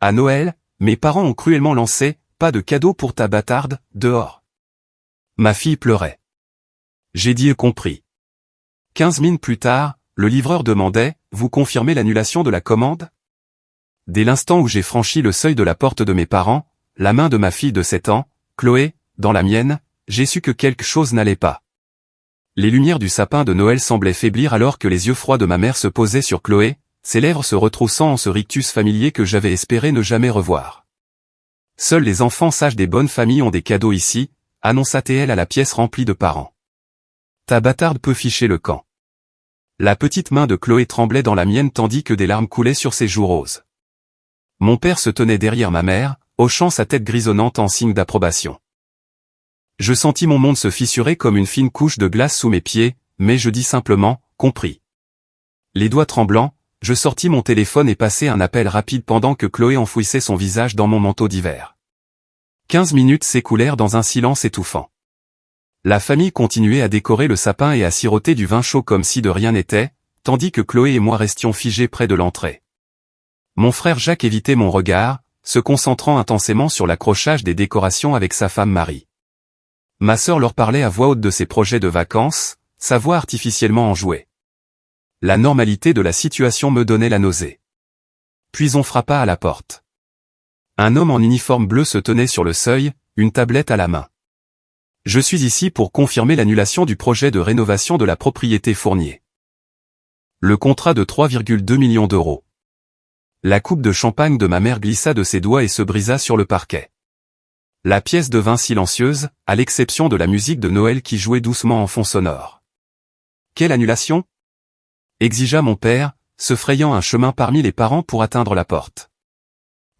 À Noël, mes parents ont cruellement lancé « Pas de cadeau pour ta bâtarde, dehors ». Ma fille pleurait. J'ai dit compris. 15 minutes plus tard, le livreur demandait « Vous confirmez l'annulation de la commande ?» Dès l'instant où j'ai franchi le seuil de la porte de mes parents, la main de ma fille de 7 ans, Chloé, dans la mienne, j'ai su que quelque chose n'allait pas. Les lumières du sapin de Noël semblaient faiblir alors que les yeux froids de ma mère se posaient sur Chloé, ses lèvres se retroussant en ce rictus familier que j'avais espéré ne jamais revoir. Seuls les enfants sages des bonnes familles ont des cadeaux ici, annonça-t-elle à la pièce remplie de parents. Ta bâtarde peut ficher le camp. La petite main de Chloé tremblait dans la mienne tandis que des larmes coulaient sur ses joues roses. Mon père se tenait derrière ma mère, hochant sa tête grisonnante en signe d'approbation. Je sentis mon monde se fissurer comme une fine couche de glace sous mes pieds, mais je dis simplement, compris. Les doigts tremblants, je sortis mon téléphone et passai un appel rapide pendant que Chloé enfouissait son visage dans mon manteau d'hiver. 15 minutes s'écoulèrent dans un silence étouffant. La famille continuait à décorer le sapin et à siroter du vin chaud comme si de rien n'était, tandis que Chloé et moi restions figés près de l'entrée. Mon frère Jacques évitait mon regard, se concentrant intensément sur l'accrochage des décorations avec sa femme Marie. Ma sœur leur parlait à voix haute de ses projets de vacances, sa voix artificiellement enjouée. La normalité de la situation me donnait la nausée. Puis on frappa à la porte. Un homme en uniforme bleu se tenait sur le seuil, une tablette à la main. Je suis ici pour confirmer l'annulation du projet de rénovation de la propriété Fournier. Le contrat de 3,2 millions d'euros. La coupe de champagne de ma mère glissa de ses doigts et se brisa sur le parquet. La pièce devint silencieuse, à l'exception de la musique de Noël qui jouait doucement en fond sonore. Quelle annulation ? Exigea mon père, se frayant un chemin parmi les parents pour atteindre la porte.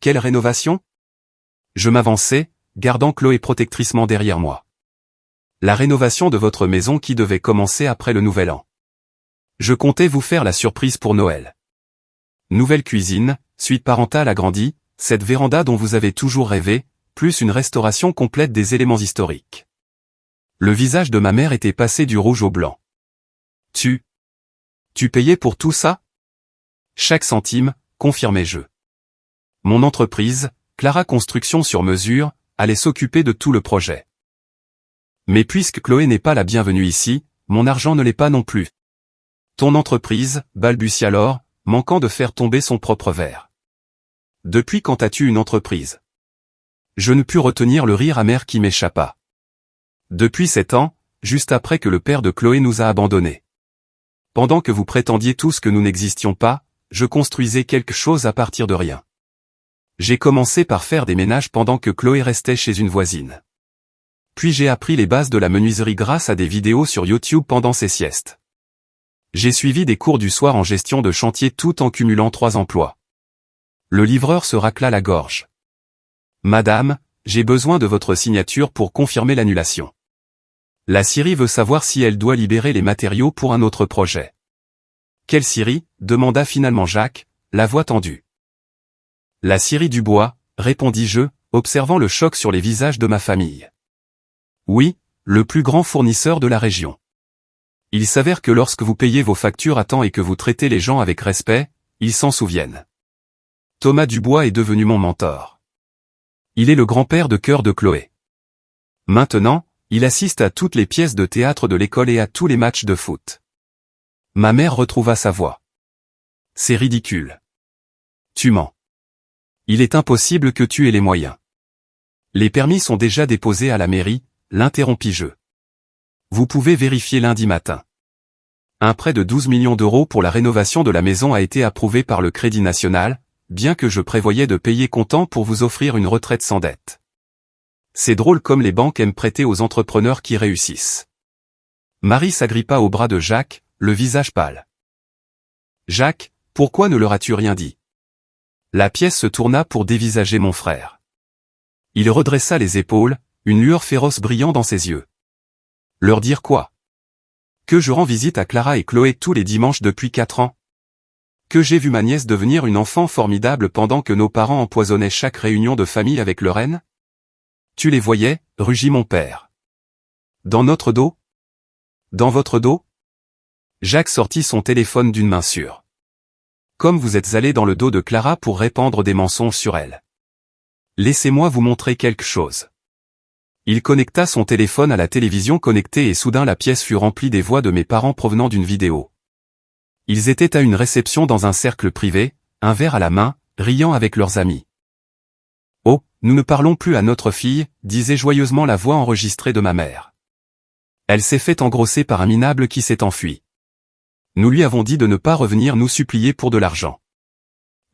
Quelle rénovation ? Je m'avançai, gardant Chloé protectricement derrière moi. La rénovation de votre maison qui devait commencer après le Nouvel An. Je comptais vous faire la surprise pour Noël. Nouvelle cuisine, suite parentale agrandie, cette véranda dont vous avez toujours rêvé, plus une restauration complète des éléments historiques. Le visage de ma mère était passé du rouge au blanc. Tu payais pour tout ça ? Chaque centime, confirmai-je. Mon entreprise, Clara Construction sur mesure, allait s'occuper de tout le projet. Mais puisque Chloé n'est pas la bienvenue ici, mon argent ne l'est pas non plus. Ton entreprise, balbutia Laure, manquant de faire tomber son propre verre. Depuis quand as-tu une entreprise ? Je ne pus retenir le rire amer qui m'échappa. Depuis 7 ans, juste après que le père de Chloé nous a abandonnés. Pendant que vous prétendiez tous que nous n'existions pas, je construisais quelque chose à partir de rien. J'ai commencé par faire des ménages pendant que Chloé restait chez une voisine. Puis j'ai appris les bases de la menuiserie grâce à des vidéos sur YouTube pendant ses siestes. J'ai suivi des cours du soir en gestion de chantier tout en cumulant 3 emplois. Le livreur se racla la gorge. Madame, j'ai besoin de votre signature pour confirmer l'annulation. La Syrie veut savoir si elle doit libérer les matériaux pour un autre projet. Quelle Syrie ? Demanda finalement Jacques, la voix tendue. La Syrie du bois, répondis-je, observant le choc sur les visages de ma famille. Oui, le plus grand fournisseur de la région. Il s'avère que lorsque vous payez vos factures à temps et que vous traitez les gens avec respect, ils s'en souviennent. Thomas Dubois est devenu mon mentor. Il est le grand-père de cœur de Chloé. Maintenant, il assiste à toutes les pièces de théâtre de l'école et à tous les matchs de foot. Ma mère retrouva sa voix. C'est ridicule. Tu mens. Il est impossible que tu aies les moyens. Les permis sont déjà déposés à la mairie, l'interrompis-je. Vous pouvez vérifier lundi matin. Un prêt de 12 millions d'euros pour la rénovation de la maison a été approuvé par le Crédit National, bien que je prévoyais de payer comptant pour vous offrir une retraite sans dette. C'est drôle comme les banques aiment prêter aux entrepreneurs qui réussissent. Marie s'agrippa au bras de Jacques, le visage pâle. Jacques, pourquoi ne leur as-tu rien dit ? La pièce se tourna pour dévisager mon frère. Il redressa les épaules, une lueur féroce brillant dans ses yeux. Leur dire quoi ? Que je rends visite à Clara et Chloé tous les dimanches depuis 4 ans ? Que j'ai vu ma nièce devenir une enfant formidable pendant que nos parents empoisonnaient chaque réunion de famille avec leur haine ? Tu les voyais, rugit mon père. Dans notre dos ? Dans votre dos ? Jacques sortit son téléphone d'une main sûre. Comme vous êtes allé dans le dos de Clara pour répandre des mensonges sur elle. Laissez-moi vous montrer quelque chose. Il connecta son téléphone à la télévision connectée et soudain la pièce fut remplie des voix de mes parents provenant d'une vidéo. Ils étaient à une réception dans un cercle privé, un verre à la main, riant avec leurs amis. « Oh, nous ne parlons plus à notre fille », disait joyeusement la voix enregistrée de ma mère. Elle s'est fait engrosser par un minable qui s'est enfui. Nous lui avons dit de ne pas revenir nous supplier pour de l'argent.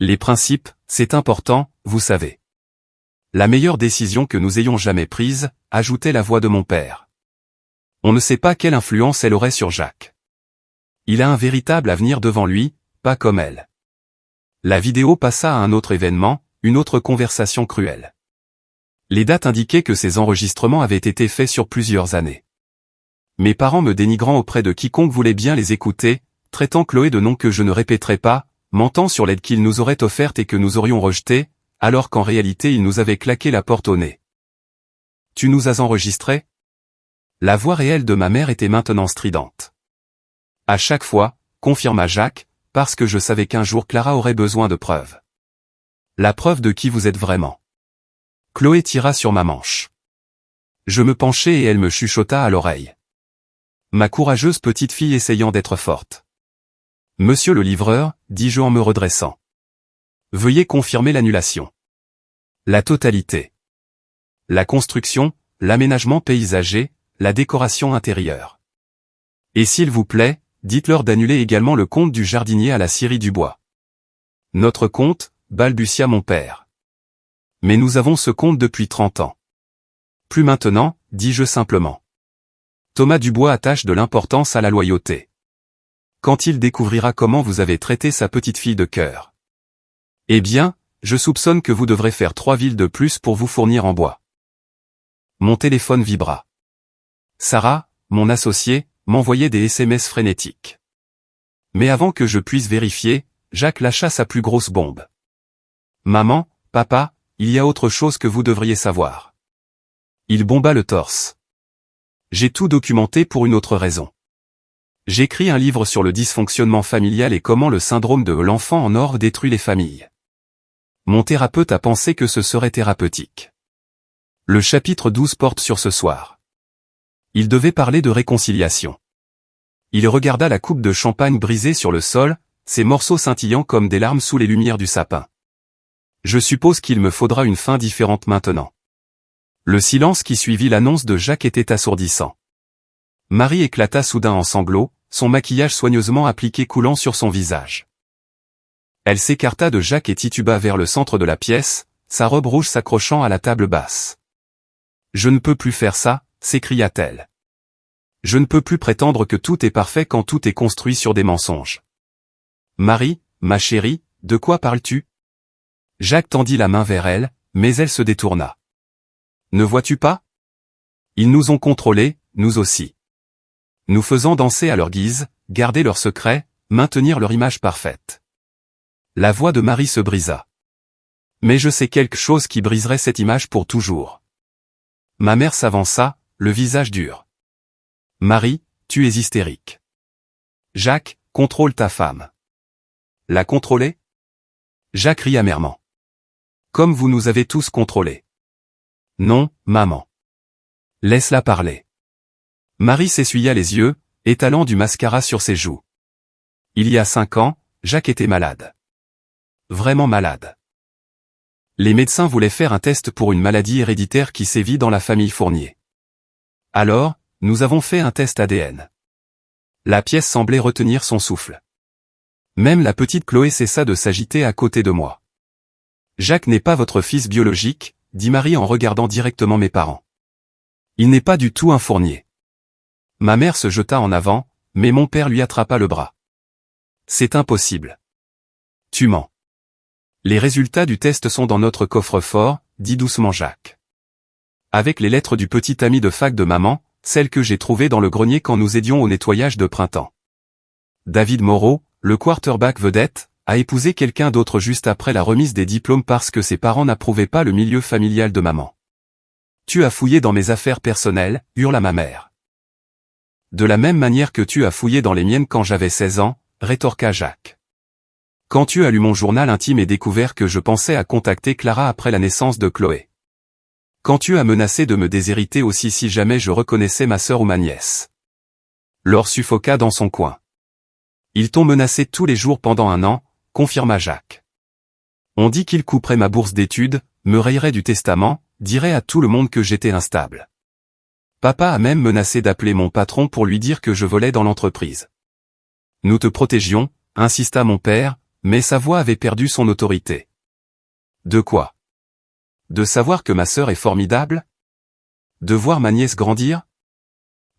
Les principes, c'est important, vous savez. La meilleure décision que nous ayons jamais prise, ajoutait la voix de mon père. On ne sait pas quelle influence elle aurait sur Jacques. Il a un véritable avenir devant lui, pas comme elle. La vidéo passa à un autre événement, une autre conversation cruelle. Les dates indiquaient que ces enregistrements avaient été faits sur plusieurs années. Mes parents me dénigrant auprès de quiconque voulait bien les écouter, traitant Chloé de noms que je ne répéterai pas, mentant sur l'aide qu'ils nous auraient offerte et que nous aurions rejetée, alors qu'en réalité ils nous avaient claqué la porte au nez. « Tu nous as enregistrés ?» La voix réelle de ma mère était maintenant stridente. « À chaque fois, » confirma Jacques, parce que je savais qu'un jour Clara aurait besoin de preuves. « La preuve de qui vous êtes vraiment. » Chloé tira sur ma manche. Je me penchai et elle me chuchota à l'oreille. Ma courageuse petite fille essayant d'être forte. « Monsieur le livreur, dis-je en me redressant. Veuillez confirmer l'annulation. La totalité. La construction, l'aménagement paysager, la décoration intérieure. Et s'il vous plaît, dites-leur d'annuler également le compte du jardinier à la scierie du bois. Notre compte, balbutia mon père. Mais nous avons ce compte depuis 30 ans. Plus maintenant, dis-je simplement. Thomas Dubois attache de l'importance à la loyauté. Quand il découvrira comment vous avez traité sa petite fille de cœur. Eh bien, je soupçonne que vous devrez faire 3 villes de plus pour vous fournir en bois. Mon téléphone vibra. Sarah, mon associée, m'envoyait des SMS frénétiques. Mais avant que je puisse vérifier, Jacques lâcha sa plus grosse bombe. Maman, papa, il y a autre chose que vous devriez savoir. Il bomba le torse. J'ai tout documenté pour une autre raison. J'écris un livre sur le dysfonctionnement familial et comment le syndrome de l'enfant en or détruit les familles. Mon thérapeute a pensé que ce serait thérapeutique. Le chapitre 12 porte sur ce soir. Il devait parler de réconciliation. Il regarda la coupe de champagne brisée sur le sol, ses morceaux scintillant comme des larmes sous les lumières du sapin. Je suppose qu'il me faudra une fin différente maintenant. Le silence qui suivit l'annonce de Jacques était assourdissant. Marie éclata soudain en sanglots, son maquillage soigneusement appliqué coulant sur son visage. Elle s'écarta de Jacques et tituba vers le centre de la pièce, sa robe rouge s'accrochant à la table basse. « Je ne peux plus faire ça », s'écria-t-elle. « Je ne peux plus prétendre que tout est parfait quand tout est construit sur des mensonges. »« Marie, ma chérie, de quoi parles-tu » Jacques tendit la main vers elle, mais elle se détourna. « Ne vois-tu pas ? Ils nous ont contrôlés, nous aussi. Nous faisant danser à leur guise, garder leur secret, maintenir leur image parfaite. » La voix de Marie se brisa. Mais je sais quelque chose qui briserait cette image pour toujours. Ma mère s'avança, le visage dur. Marie, tu es hystérique. Jacques, contrôle ta femme. La contrôler ? Jacques rit amèrement. Comme vous nous avez tous contrôlés. Non, maman. Laisse-la parler. Marie s'essuya les yeux, étalant du mascara sur ses joues. Il y a 5 ans, Jacques était malade. Vraiment malade. Les médecins voulaient faire un test pour une maladie héréditaire qui sévit dans la famille Fournier. Alors, nous avons fait un test ADN. La pièce semblait retenir son souffle. Même la petite Chloé cessa de s'agiter à côté de moi. Jacques n'est pas votre fils biologique, dit Marie en regardant directement mes parents. Il n'est pas du tout un Fournier. Ma mère se jeta en avant, mais mon père lui attrapa le bras. C'est impossible. Tu mens. Les résultats du test sont dans notre coffre-fort, dit doucement Jacques. Avec les lettres du petit ami de fac de maman, celles que j'ai trouvées dans le grenier quand nous aidions au nettoyage de printemps. David Moreau, le quarterback vedette, a épousé quelqu'un d'autre juste après la remise des diplômes parce que ses parents n'approuvaient pas le milieu familial de maman. Tu as fouillé dans mes affaires personnelles, hurla ma mère. De la même manière que tu as fouillé dans les miennes quand j'avais 16 ans, rétorqua Jacques. Quand tu as lu mon journal intime et découvert que je pensais à contacter Clara après la naissance de Chloé. Quand tu as menacé de me déshériter aussi si jamais je reconnaissais ma sœur ou ma nièce. Laure suffoqua dans son coin. Ils t'ont menacé tous les jours pendant 1 an, confirma Jacques. On dit qu'il couperait ma bourse d'études, me rayerait du testament, dirait à tout le monde que j'étais instable. Papa a même menacé d'appeler mon patron pour lui dire que je volais dans l'entreprise. Nous te protégions, insista mon père, mais sa voix avait perdu son autorité. De quoi? De savoir que ma sœur est formidable? De voir ma nièce grandir?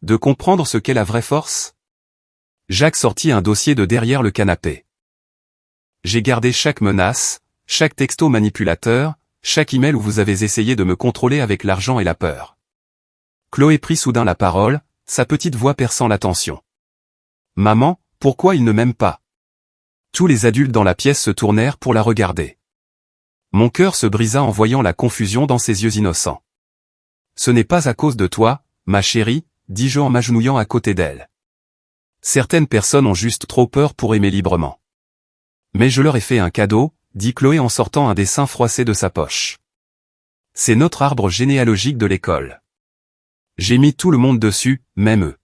De comprendre ce qu'est la vraie force? Jacques sortit un dossier de derrière le canapé. J'ai gardé chaque menace, chaque texto manipulateur, chaque email où vous avez essayé de me contrôler avec l'argent et la peur. Chloé prit soudain la parole, sa petite voix perçant la tension. Maman, pourquoi il ne m'aime pas? Tous les adultes dans la pièce se tournèrent pour la regarder. Mon cœur se brisa en voyant la confusion dans ses yeux innocents. Ce n'est pas à cause de toi, ma chérie, dis-je en m'agenouillant à côté d'elle. Certaines personnes ont juste trop peur pour aimer librement. Mais je leur ai fait un cadeau, dit Chloé en sortant un dessin froissé de sa poche. C'est notre arbre généalogique de l'école. J'ai mis tout le monde dessus, même eux.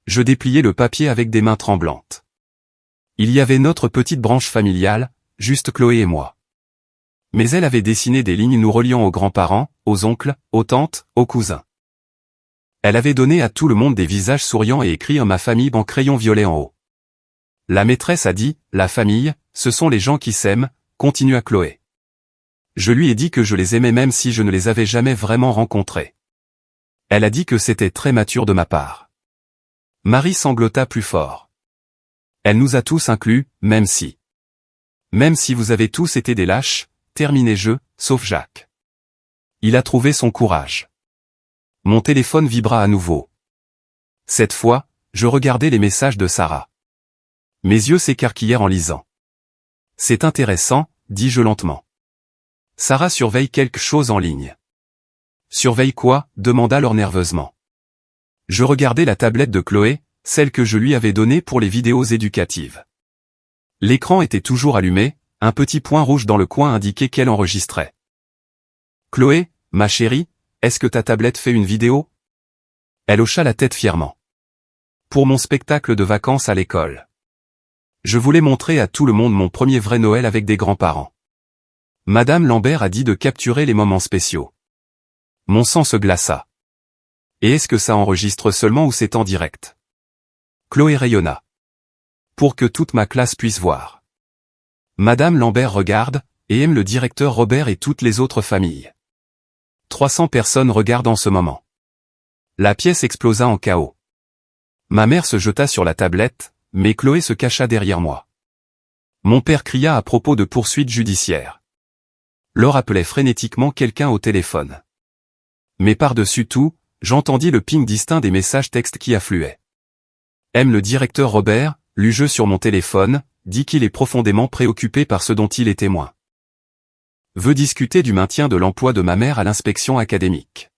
Je dépliai le papier avec des mains tremblantes. Il y avait notre petite branche familiale, juste Chloé et moi. Mais elle avait dessiné des lignes nous reliant aux grands-parents, aux oncles, aux tantes, aux cousins. Elle avait donné à tout le monde des visages souriants et écrit ma famille en crayon violet en haut. La maîtresse a dit, la famille, ce sont les gens qui s'aiment, continua Chloé. Je lui ai dit que je les aimais même si je ne les avais jamais vraiment rencontrés. Elle a dit que c'était très mature de ma part. Marie sanglota plus fort. Elle nous a tous inclus, même si vous avez tous été des lâches, terminai-je, sauf Jacques. Il a trouvé son courage. Mon téléphone vibra à nouveau. Cette fois, je regardais les messages de Sarah. Mes yeux s'écarquillèrent en lisant. C'est intéressant, dis-je lentement. Sarah surveille quelque chose en ligne. Surveille quoi? Demanda Laure nerveusement. Je regardais la tablette de Chloé, celle que je lui avais donnée pour les vidéos éducatives. L'écran était toujours allumé, un petit point rouge dans le coin indiquait qu'elle enregistrait. Chloé, ma chérie, est-ce que ta tablette fait une vidéo? Elle hocha la tête fièrement. Pour mon spectacle de vacances à l'école. Je voulais montrer à tout le monde mon premier vrai Noël avec des grands-parents. Madame Lambert a dit de capturer les moments spéciaux. Mon sang se glaça. Et est-ce que ça enregistre seulement ou c'est en direct? Chloé rayonna. Pour que toute ma classe puisse voir. Madame Lambert regarde, et aime le directeur Robert et toutes les autres familles. 300 personnes regardent en ce moment. La pièce explosa en chaos. Ma mère se jeta sur la tablette, mais Chloé se cacha derrière moi. Mon père cria à propos de poursuites judiciaires. Laure appelait frénétiquement quelqu'un au téléphone. Mais par-dessus tout, j'entendis le ping distinct des messages textes qui affluaient. Aime le directeur Robert, lus-je sur mon téléphone, dit qu'il est profondément préoccupé par ce dont il est témoin. Veut discuter du maintien de l'emploi de ma mère à l'inspection académique.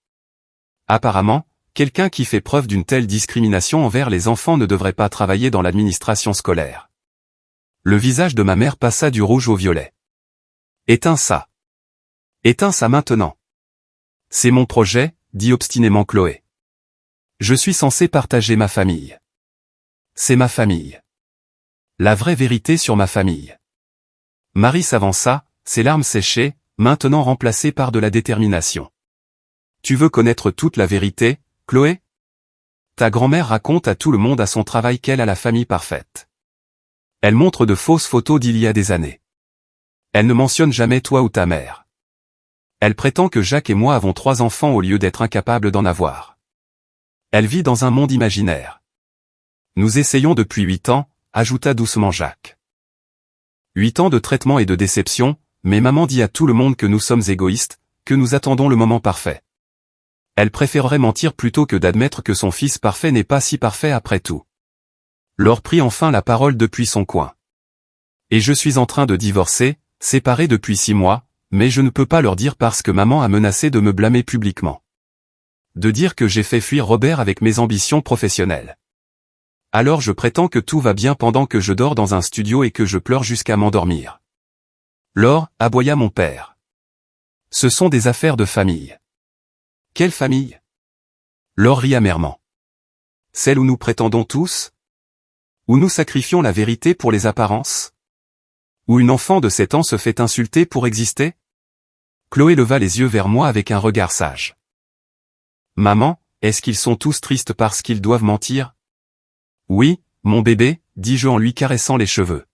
Apparemment, quelqu'un qui fait preuve d'une telle discrimination envers les enfants ne devrait pas travailler dans l'administration scolaire. Le visage de ma mère passa du rouge au violet. Éteins ça. Éteins ça maintenant. C'est mon projet, dit obstinément Chloé. Je suis censé partager ma famille. C'est ma famille. La vraie vérité sur ma famille. Marie s'avança, ses larmes séchées, maintenant remplacées par de la détermination. Tu veux connaître toute la vérité, Chloé? Ta grand-mère raconte à tout le monde à son travail qu'elle a la famille parfaite. Elle montre de fausses photos d'il y a des années. Elle ne mentionne jamais toi ou ta mère. Elle prétend que Jacques et moi avons 3 enfants au lieu d'être incapables d'en avoir. Elle vit dans un monde imaginaire. Nous essayons depuis 8 ans, ajouta doucement Jacques. 8 ans de traitement et de déception, mais maman dit à tout le monde que nous sommes égoïstes, que nous attendons le moment parfait. Elle préférerait mentir plutôt que d'admettre que son fils parfait n'est pas si parfait après tout. Laure prit enfin la parole depuis son coin. Et je suis en train de divorcer, séparé depuis 6 mois, mais je ne peux pas leur dire parce que maman a menacé de me blâmer publiquement. De dire que j'ai fait fuir Robert avec mes ambitions professionnelles. Alors je prétends que tout va bien pendant que je dors dans un studio et que je pleure jusqu'à m'endormir. Laure, aboya mon père. Ce sont des affaires de famille. Quelle famille? Laure rit amèrement. Celle où nous prétendons tous? Où nous sacrifions la vérité pour les apparences? Où une enfant de 7 ans se fait insulter pour exister? Chloé leva les yeux vers moi avec un regard sage. Maman, est-ce qu'ils sont tous tristes parce qu'ils doivent mentir? Oui, mon bébé, dis-je en lui caressant les cheveux.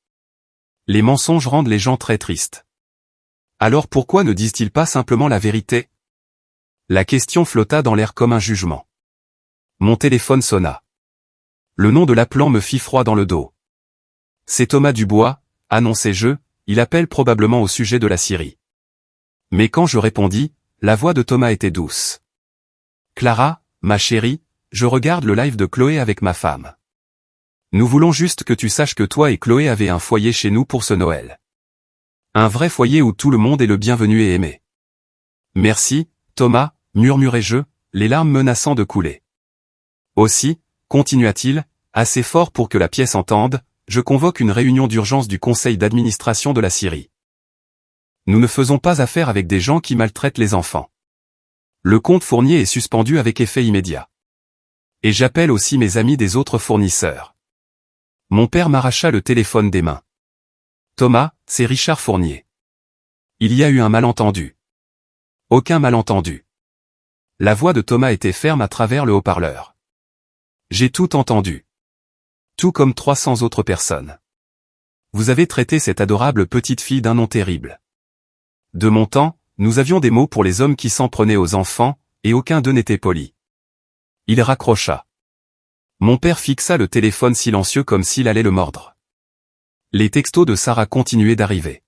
Les mensonges rendent les gens très tristes. Alors pourquoi ne disent-ils pas simplement la vérité? La question flotta dans l'air comme un jugement. Mon téléphone sonna. Le nom de l'appelant me fit froid dans le dos. C'est Thomas Dubois, annonçai-je, il appelle probablement au sujet de la Syrie. Mais quand je répondis, la voix de Thomas était douce. Clara, ma chérie, je regarde le live de Chloé avec ma femme. Nous voulons juste que tu saches que toi et Chloé avez un foyer chez nous pour ce Noël. Un vrai foyer où tout le monde est le bienvenu et aimé. Merci, Thomas, murmurai-je, les larmes menaçant de couler. Aussi, continua-t-il, assez fort pour que la pièce entende, je convoque une réunion d'urgence du conseil d'administration de la Syrie. Nous ne faisons pas affaire avec des gens qui maltraitent les enfants. Le compte Fournier est suspendu avec effet immédiat. Et j'appelle aussi mes amis des autres fournisseurs. Mon père m'arracha le téléphone des mains. Thomas, c'est Richard Fournier. Il y a eu un malentendu. Aucun malentendu. La voix de Thomas était ferme à travers le haut-parleur. J'ai tout entendu. Tout comme 300 autres personnes. Vous avez traité cette adorable petite fille d'un nom terrible. De mon temps, nous avions des mots pour les hommes qui s'en prenaient aux enfants, et aucun d'eux n'était poli. Il raccrocha. Mon père fixa le téléphone silencieux comme s'il allait le mordre. Les textos de Sarah continuaient d'arriver.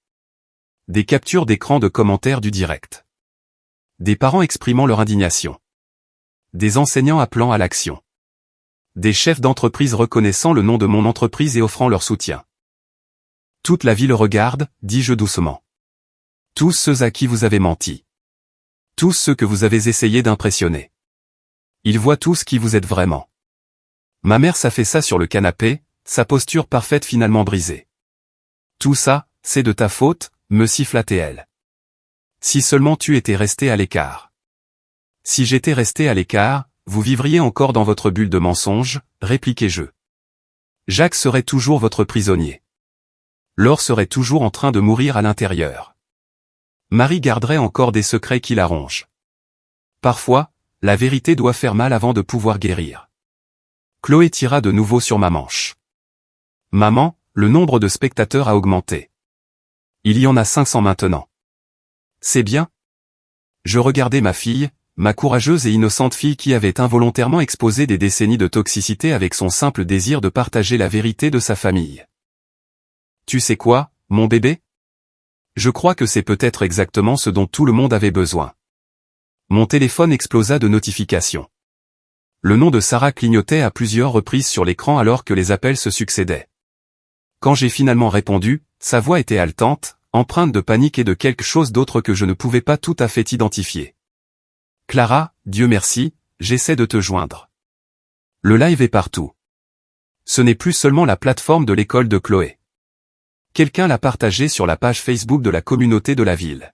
Des captures d'écran de commentaires du direct. Des parents exprimant leur indignation. Des enseignants appelant à l'action. Des chefs d'entreprise reconnaissant le nom de mon entreprise et offrant leur soutien. Toute la ville regarde, dis-je doucement. Tous ceux à qui vous avez menti. Tous ceux que vous avez essayé d'impressionner. Ils voient tous qui vous êtes vraiment. Ma mère s'affaissa sur le canapé, sa posture parfaite finalement brisée. Tout ça, c'est de ta faute, me siffla-t-elle. Si seulement tu étais resté à l'écart. Si j'étais resté à l'écart, vous vivriez encore dans votre bulle de mensonges, répliquai-je. Jacques serait toujours votre prisonnier. Laure serait toujours en train de mourir à l'intérieur. Marie garderait encore des secrets qui la rongent. Parfois, la vérité doit faire mal avant de pouvoir guérir. Chloé tira de nouveau sur ma manche. Maman, le nombre de spectateurs a augmenté. Il y en a 500 maintenant. C'est bien. Je regardais ma fille, ma courageuse et innocente fille qui avait involontairement exposé des décennies de toxicité avec son simple désir de partager la vérité de sa famille. Tu sais quoi, mon bébé? Je crois que c'est peut-être exactement ce dont tout le monde avait besoin. Mon téléphone explosa de notifications. Le nom de Sarah clignotait à plusieurs reprises sur l'écran alors que les appels se succédaient. Quand j'ai finalement répondu, sa voix était haletante, empreinte de panique et de quelque chose d'autre que je ne pouvais pas tout à fait identifier. Clara, Dieu merci, j'essaie de te joindre. Le live est partout. Ce n'est plus seulement la plateforme de l'école de Chloé. Quelqu'un l'a partagé sur la page Facebook de la communauté de la ville.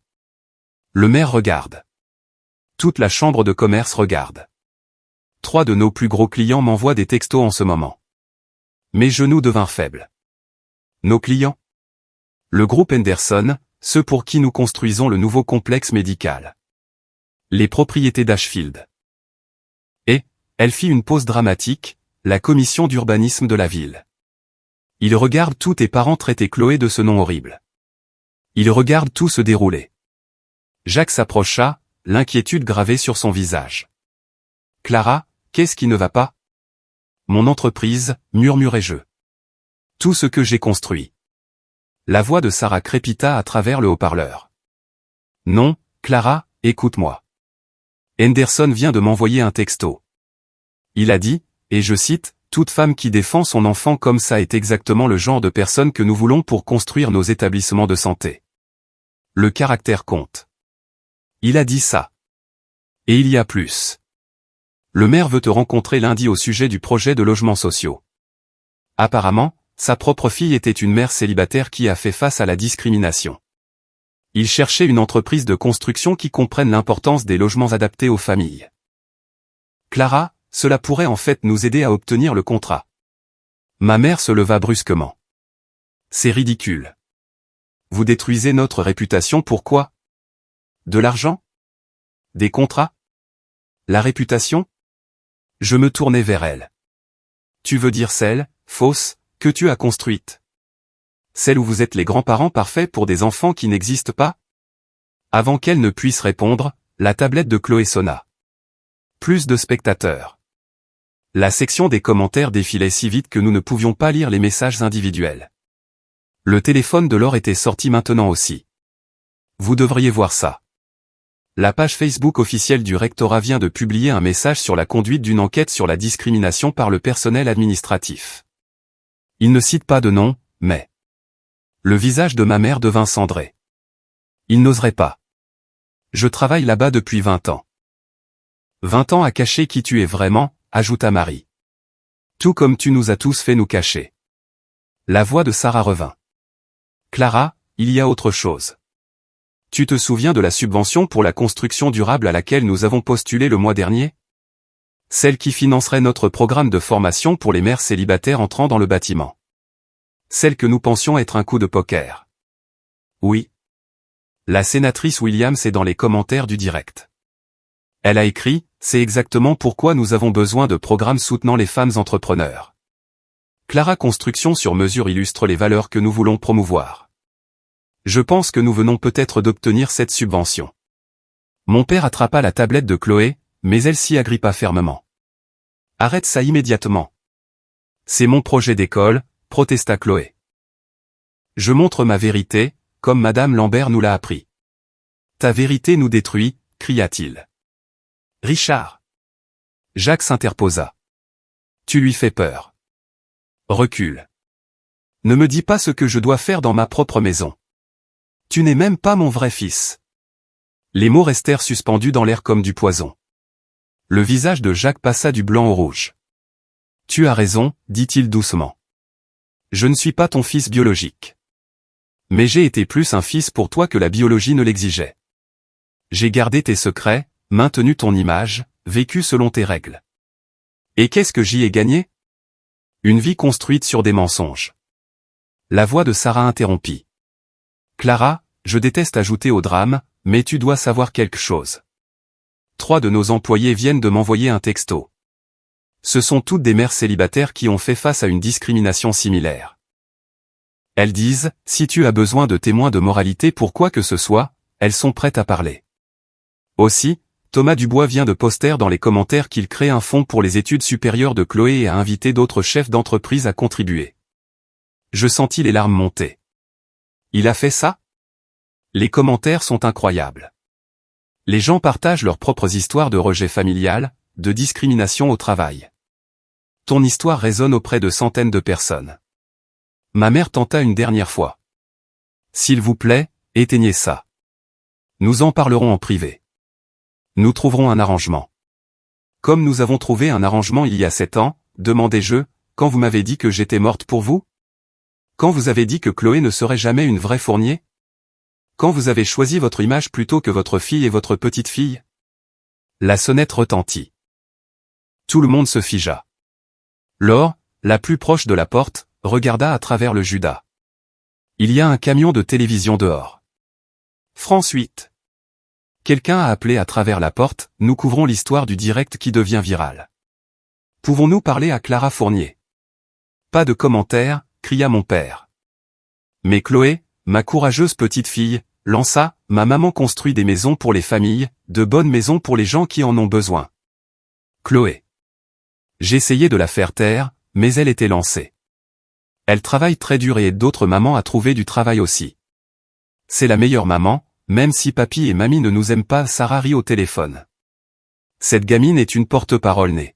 Le maire regarde. Toute la chambre de commerce regarde. 3 de nos plus gros clients m'envoient des textos en ce moment. Mes genoux devinrent faibles. Nos clients? Le groupe Henderson, ceux pour qui nous construisons le nouveau complexe médical. Les propriétés d'Ashfield. Et, elle fit une pause dramatique, la commission d'urbanisme de la ville. Ils regardent tous tes parents traiter Chloé de ce nom horrible. Ils regardent tout se dérouler. Jacques s'approcha, l'inquiétude gravée sur son visage. Clara, qu'est-ce qui ne va pas? Mon entreprise, murmurai-je. Tout ce que j'ai construit. La voix de Sarah crépita à travers le haut-parleur. Non, Clara, écoute-moi. Henderson vient de m'envoyer un texto. Il a dit, et je cite, « Toute femme qui défend son enfant comme ça est exactement le genre de personne que nous voulons pour construire nos établissements de santé. » Le caractère compte. Il a dit ça. Et il y a plus. Le maire veut te rencontrer lundi au sujet du projet de logements sociaux. Apparemment, sa propre fille était une mère célibataire qui a fait face à la discrimination. Il cherchait une entreprise de construction qui comprenne l'importance des logements adaptés aux familles. Clara, cela pourrait en fait nous aider à obtenir le contrat. Ma mère se leva brusquement. C'est ridicule. Vous détruisez notre réputation pour quoi? De l'argent? Des contrats? La réputation? Je me tournai vers elle. Tu veux dire celle, fausse, que tu as construite? Celle où vous êtes les grands-parents parfaits pour des enfants qui n'existent pas? Avant qu'elle ne puisse répondre, la tablette de Chloé sonna. Plus de spectateurs. La section des commentaires défilait si vite que nous ne pouvions pas lire les messages individuels. Le téléphone de Laure était sorti maintenant aussi. Vous devriez voir ça. La page Facebook officielle du rectorat vient de publier un message sur la conduite d'une enquête sur la discrimination par le personnel administratif. Il ne cite pas de nom, mais... Le visage de ma mère devint cendré. Il n'oserait pas. Je travaille là-bas depuis 20 ans. 20 ans à cacher qui tu es vraiment, ajouta Marie. Tout comme tu nous as tous fait nous cacher. La voix de Sarah revint. Clara, il y a autre chose. Tu te souviens de la subvention pour la construction durable à laquelle nous avons postulé le mois dernier? Celle qui financerait notre programme de formation pour les mères célibataires entrant dans le bâtiment. Celle que nous pensions être un coup de poker. Oui. La sénatrice Williams est dans les commentaires du direct. Elle a écrit, c'est exactement pourquoi nous avons besoin de programmes soutenant les femmes entrepreneurs. Clara Construction sur mesure illustre les valeurs que nous voulons promouvoir. Je pense que nous venons peut-être d'obtenir cette subvention. Mon père attrapa la tablette de Chloé, mais elle s'y agrippa fermement. Arrête ça immédiatement. C'est mon projet d'école, protesta Chloé. Je montre ma vérité, comme Madame Lambert nous l'a appris. Ta vérité nous détruit, cria-t-il. Richard. Jacques s'interposa. Tu lui fais peur. Recule. Ne me dis pas ce que je dois faire dans ma propre maison. Tu n'es même pas mon vrai fils. Les mots restèrent suspendus dans l'air comme du poison. Le visage de Jacques passa du blanc au rouge. Tu as raison, dit-il doucement. Je ne suis pas ton fils biologique. Mais j'ai été plus un fils pour toi que la biologie ne l'exigeait. J'ai gardé tes secrets, maintenu ton image, vécu selon tes règles. Et qu'est-ce que j'y ai gagné? Une vie construite sur des mensonges. La voix de Sarah interrompit. Clara, je déteste ajouter au drame, mais tu dois savoir quelque chose. 3 de nos employés viennent de m'envoyer un texto. Ce sont toutes des mères célibataires qui ont fait face à une discrimination similaire. Elles disent, si tu as besoin de témoins de moralité pour quoi que ce soit, elles sont prêtes à parler. Aussi, Thomas Dubois vient de poster dans les commentaires qu'il crée un fonds pour les études supérieures de Chloé et a invité d'autres chefs d'entreprise à contribuer. Je sentis les larmes monter. Il a fait ça? Les commentaires sont incroyables. Les gens partagent leurs propres histoires de rejet familial, de discrimination au travail. Ton histoire résonne auprès de centaines de personnes. Ma mère tenta une dernière fois. S'il vous plaît, éteignez ça. Nous en parlerons en privé. Nous trouverons un arrangement. Comme nous avons trouvé un arrangement il y a 7 ans, demandai-je, quand vous m'avez dit que j'étais morte pour vous? Quand vous avez dit que Chloé ne serait jamais une vraie Fournier? Quand vous avez choisi votre image plutôt que votre fille et votre petite-fille? La sonnette retentit. Tout le monde se figea. Laure, la plus proche de la porte, regarda à travers le judas. Il y a un camion de télévision dehors. France 8. Quelqu'un a appelé à travers la porte, nous couvrons l'histoire du direct qui devient viral. Pouvons-nous parler à Clara Fournier? Pas de commentaires, cria mon père. Mais Chloé, ma courageuse petite fille, lança, ma maman construit des maisons pour les familles, de bonnes maisons pour les gens qui en ont besoin. Chloé. J'essayais de la faire taire, mais elle était lancée. Elle travaille très dur et aide d'autres mamans à trouver du travail aussi. C'est la meilleure maman, même si papy et mamie ne nous aiment pas, Sarah rit au téléphone. Cette gamine est une porte-parole née.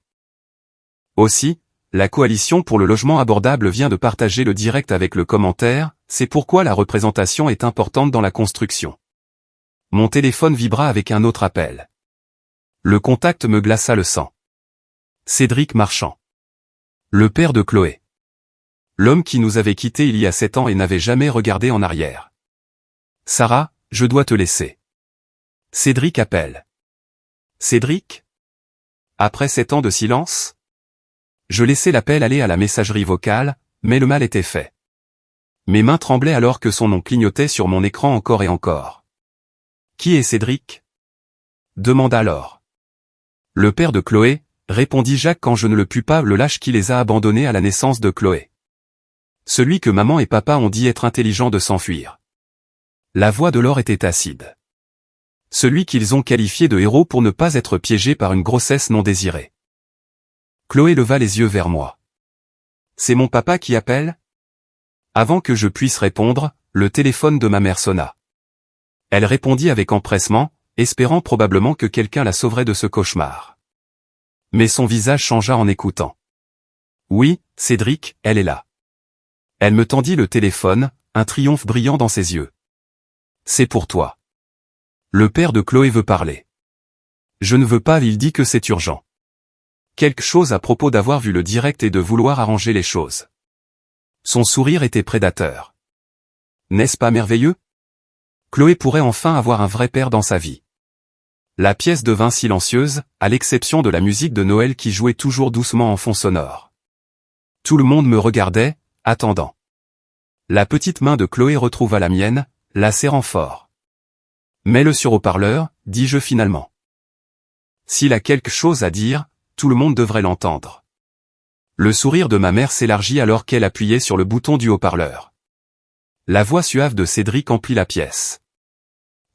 Aussi, la coalition pour le logement abordable vient de partager le direct avec le commentaire, c'est pourquoi la représentation est importante dans la construction. Mon téléphone vibra avec un autre appel. Le contact me glaça le sang. Cédric Marchand. Le père de Chloé. L'homme qui nous avait quittés il y a 7 ans et n'avait jamais regardé en arrière. Sarah, je dois te laisser. Cédric appelle. Cédric? Après 7 ans de silence? Je laissai l'appel aller à la messagerie vocale, mais le mal était fait. Mes mains tremblaient alors que son nom clignotait sur mon écran encore et encore. Qui est Cédric? Demanda Laure. Le père de Chloé, répondit Jacques quand je ne le pus pas, le lâche qui les a abandonnés à la naissance de Chloé. Celui que maman et papa ont dit être intelligent de s'enfuir. La voix de Laure était acide. Celui qu'ils ont qualifié de héros pour ne pas être piégé par une grossesse non désirée. Chloé leva les yeux vers moi. C'est mon papa qui appelle? Avant que je puisse répondre, le téléphone de ma mère sonna. Elle répondit avec empressement, espérant probablement que quelqu'un la sauverait de ce cauchemar. Mais son visage changea en écoutant. Oui, Cédric, elle est là. Elle me tendit le téléphone, un triomphe brillant dans ses yeux. C'est pour toi. Le père de Chloé veut parler. Je ne veux pas, il dit que c'est urgent. Quelque chose à propos d'avoir vu le direct et de vouloir arranger les choses. Son sourire était prédateur. N'est-ce pas merveilleux? Chloé pourrait enfin avoir un vrai père dans sa vie. La pièce devint silencieuse, à l'exception de la musique de Noël qui jouait toujours doucement en fond sonore. Tout le monde me regardait, attendant. La petite main de Chloé retrouva la mienne, la serrant fort. Mets-le sur haut-parleur, dis-je finalement. S'il a quelque chose à dire, tout le monde devrait l'entendre. Le sourire de ma mère s'élargit alors qu'elle appuyait sur le bouton du haut-parleur. La voix suave de Cédric emplit la pièce.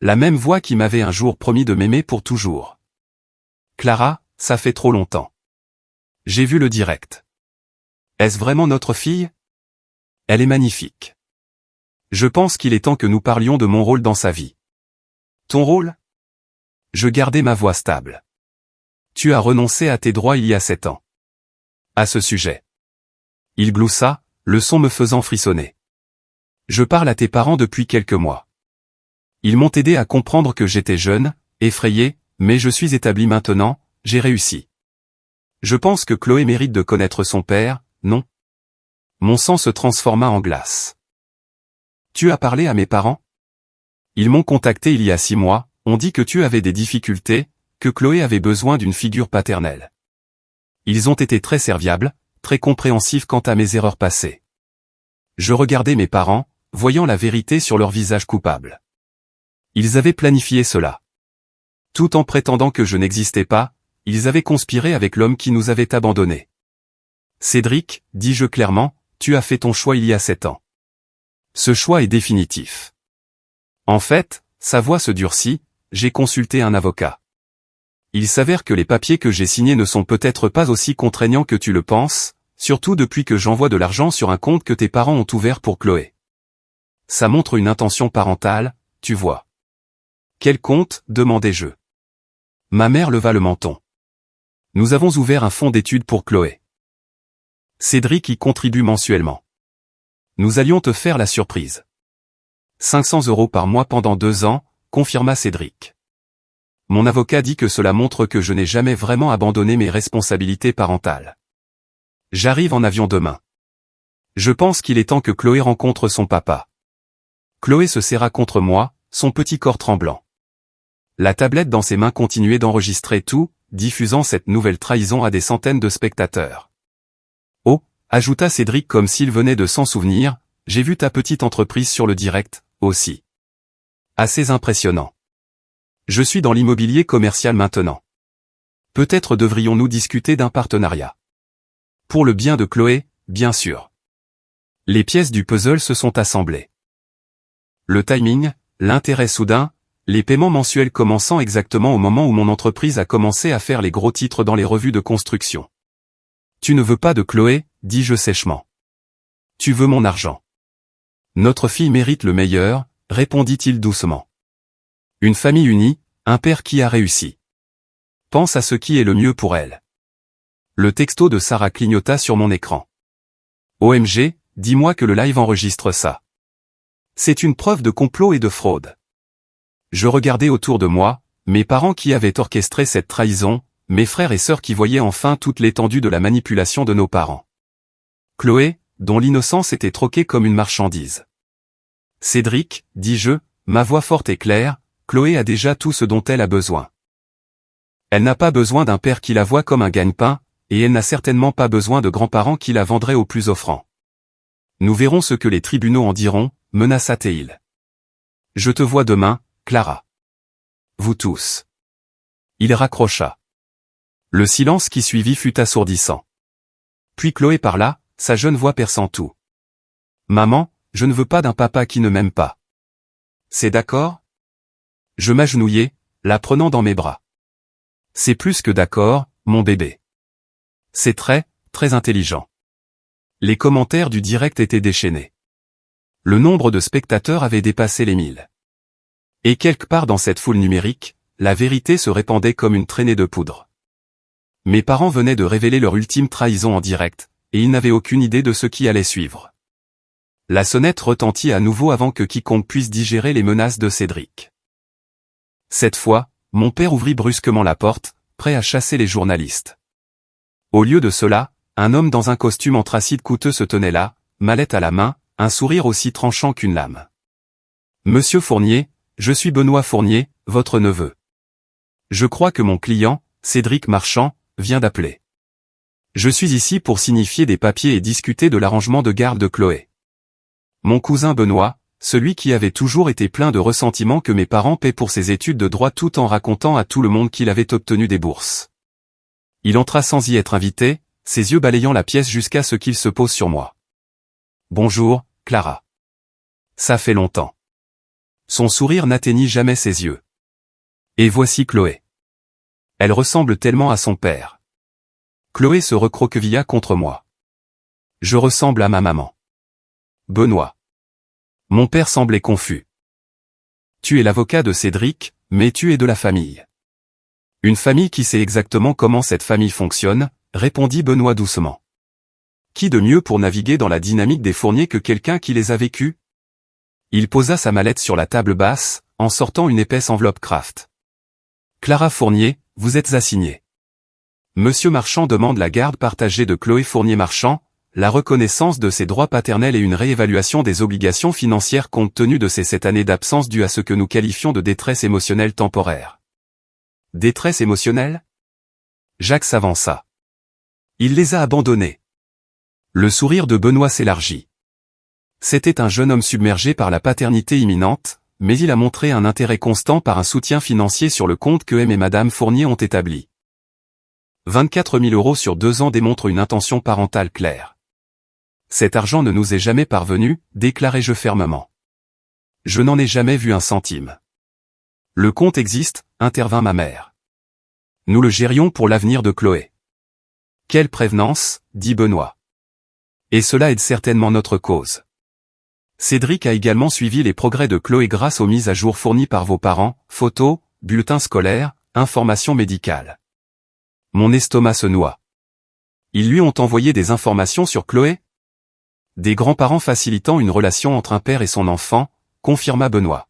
La même voix qui m'avait un jour promis de m'aimer pour toujours. Clara, ça fait trop longtemps. J'ai vu le direct. Est-ce vraiment notre fille? Elle est magnifique. Je pense qu'il est temps que nous parlions de mon rôle dans sa vie. Ton rôle? Je gardai ma voix stable. Tu as renoncé à tes droits il y a 7 ans. À ce sujet. Il gloussa, le son me faisant frissonner. Je parle à tes parents depuis quelques mois. Ils m'ont aidé à comprendre que j'étais jeune, effrayé, mais je suis établi maintenant, j'ai réussi. Je pense que Chloé mérite de connaître son père, non? Mon sang se transforma en glace. Tu as parlé à mes parents? Ils m'ont contacté il y a 6 mois, on dit que tu avais des difficultés, que Chloé avait besoin d'une figure paternelle. Ils ont été très serviables, très compréhensifs quant à mes erreurs passées. Je regardais mes parents, voyant la vérité sur leur visage coupable. Ils avaient planifié cela. Tout en prétendant que je n'existais pas, ils avaient conspiré avec l'homme qui nous avait abandonnés. Cédric, dis-je clairement, tu as fait ton choix il y a 7 ans. Ce choix est définitif. En fait, sa voix se durcit, j'ai consulté un avocat. Il s'avère que les papiers que j'ai signés ne sont peut-être pas aussi contraignants que tu le penses, surtout depuis que j'envoie de l'argent sur un compte que tes parents ont ouvert pour Chloé. Ça montre une intention parentale, tu vois. Quel compte, demandai-je. Ma mère leva le menton. Nous avons ouvert un fonds d'études pour Chloé. Cédric y contribue mensuellement. Nous allions te faire la surprise. 500 € par mois pendant 2 ans, confirma Cédric. Mon avocat dit que cela montre que je n'ai jamais vraiment abandonné mes responsabilités parentales. J'arrive en avion demain. Je pense qu'il est temps que Chloé rencontre son papa. Chloé se serra contre moi, son petit corps tremblant. La tablette dans ses mains continuait d'enregistrer tout, diffusant cette nouvelle trahison à des centaines de spectateurs. Oh, ajouta Cédric comme s'il venait de s'en souvenir, j'ai vu ta petite entreprise sur le direct, aussi. Assez impressionnant. Je suis dans l'immobilier commercial maintenant. Peut-être devrions-nous discuter d'un partenariat. Pour le bien de Chloé, bien sûr. Les pièces du puzzle se sont assemblées. Le timing, l'intérêt soudain, les paiements mensuels commençant exactement au moment où mon entreprise a commencé à faire les gros titres dans les revues de construction. Tu ne veux pas de Chloé, dis-je sèchement. Tu veux mon argent. Notre fille mérite le meilleur, répondit-il doucement. Une famille unie, un père qui a réussi. Pense à ce qui est le mieux pour elle. Le texto de Sarah clignota sur mon écran. OMG, dis-moi que le live enregistre ça. C'est une preuve de complot et de fraude. Je regardais autour de moi, mes parents qui avaient orchestré cette trahison, mes frères et sœurs qui voyaient enfin toute l'étendue de la manipulation de nos parents. Chloé, dont l'innocence était troquée comme une marchandise. Cédric, dis-je, ma voix forte et claire, Chloé a déjà tout ce dont elle a besoin. Elle n'a pas besoin d'un père qui la voit comme un gagne-pain, et elle n'a certainement pas besoin de grands-parents qui la vendraient au plus offrant. Nous verrons ce que les tribunaux en diront, menaça-t-il. Je te vois demain, Clara. Vous tous. Il raccrocha. Le silence qui suivit fut assourdissant. Puis Chloé parla, sa jeune voix perçant tout. Maman, je ne veux pas d'un papa qui ne m'aime pas. C'est d'accord? Je m'agenouillai, la prenant dans mes bras. C'est plus que d'accord, mon bébé. C'est très, très intelligent. Les commentaires du direct étaient déchaînés. Le nombre de spectateurs avait dépassé les 1000. Et quelque part dans cette foule numérique, la vérité se répandait comme une traînée de poudre. Mes parents venaient de révéler leur ultime trahison en direct, et ils n'avaient aucune idée de ce qui allait suivre. La sonnette retentit à nouveau avant que quiconque puisse digérer les menaces de Cédric. Cette fois, mon père ouvrit brusquement la porte, prêt à chasser les journalistes. Au lieu de cela, un homme dans un costume anthracite coûteux se tenait là, mallette à la main, un sourire aussi tranchant qu'une lame. Monsieur Fournier, je suis Benoît Fournier, votre neveu. Je crois que mon client, Cédric Marchand, vient d'appeler. Je suis ici pour signifier des papiers et discuter de l'arrangement de garde de Chloé. Mon cousin Benoît, celui qui avait toujours été plein de ressentiment que mes parents paient pour ses études de droit tout en racontant à tout le monde qu'il avait obtenu des bourses. Il entra sans y être invité, ses yeux balayant la pièce jusqu'à ce qu'il se pose sur moi. Bonjour, Clara. Ça fait longtemps. Son sourire n'atteignit jamais ses yeux. Et voici Chloé. Elle ressemble tellement à son père. Chloé se recroquevilla contre moi. Je ressemble à ma maman. Benoît. Mon père semblait confus. Tu es l'avocat de Cédric, mais tu es de la famille. Une famille qui sait exactement comment cette famille fonctionne, répondit Benoît doucement. Qui de mieux pour naviguer dans la dynamique des Fournier que quelqu'un qui les a vécus? Il posa sa mallette sur la table basse, en sortant une épaisse enveloppe Kraft. Clara Fournier, vous êtes assignée. Monsieur Marchand demande la garde partagée de Chloé Fournier-Marchand, la reconnaissance de ses droits paternels et une réévaluation des obligations financières compte tenu de ces 7 années d'absence dues à ce que nous qualifions de détresse émotionnelle temporaire. Détresse émotionnelle? Jacques s'avança. Il les a abandonnés. Le sourire de Benoît s'élargit. C'était un jeune homme submergé par la paternité imminente, mais il a montré un intérêt constant par un soutien financier sur le compte que M et Madame Fournier ont établi. 24 000 € sur 2 ans démontrent une intention parentale claire. Cet argent ne nous est jamais parvenu, déclarai-je fermement. Je n'en ai jamais vu un centime. Le compte existe, intervint ma mère. Nous le gérions pour l'avenir de Chloé. Quelle prévenance, dit Benoît. Et cela aide certainement notre cause. Cédric a également suivi les progrès de Chloé grâce aux mises à jour fournies par vos parents, photos, bulletins scolaires, informations médicales. Mon estomac se noie. Ils lui ont envoyé des informations sur Chloé? Des grands-parents facilitant une relation entre un père et son enfant, confirma Benoît.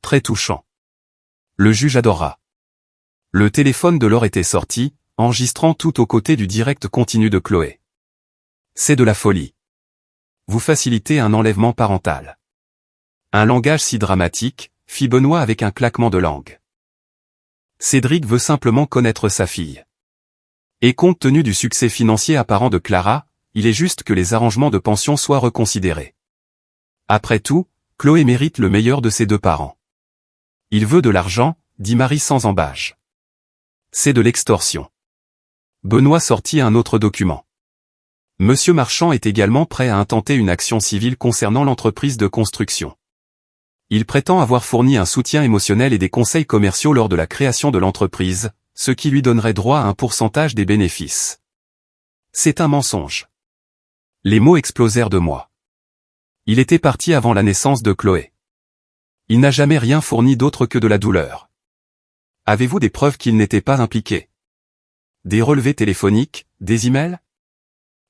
Très touchant. Le juge adora. Le téléphone de Laure était sorti, enregistrant tout aux côtés du direct continu de Chloé. C'est de la folie. Vous facilitez un enlèvement parental. Un langage si dramatique, fit Benoît avec un claquement de langue. Cédric veut simplement connaître sa fille. Et compte tenu du succès financier apparent de Clara, il est juste que les arrangements de pension soient reconsidérés. Après tout, Chloé mérite le meilleur de ses 2 parents. Il veut de l'argent, dit Marie sans embâche. C'est de l'extorsion. Benoît sortit un autre document. Monsieur Marchand est également prêt à intenter une action civile concernant l'entreprise de construction. Il prétend avoir fourni un soutien émotionnel et des conseils commerciaux lors de la création de l'entreprise, ce qui lui donnerait droit à un pourcentage des bénéfices. C'est un mensonge. Les mots explosèrent de moi. Il était parti avant la naissance de Chloé. Il n'a jamais rien fourni d'autre que de la douleur. Avez-vous des preuves qu'il n'était pas impliqué? Des relevés téléphoniques, des emails?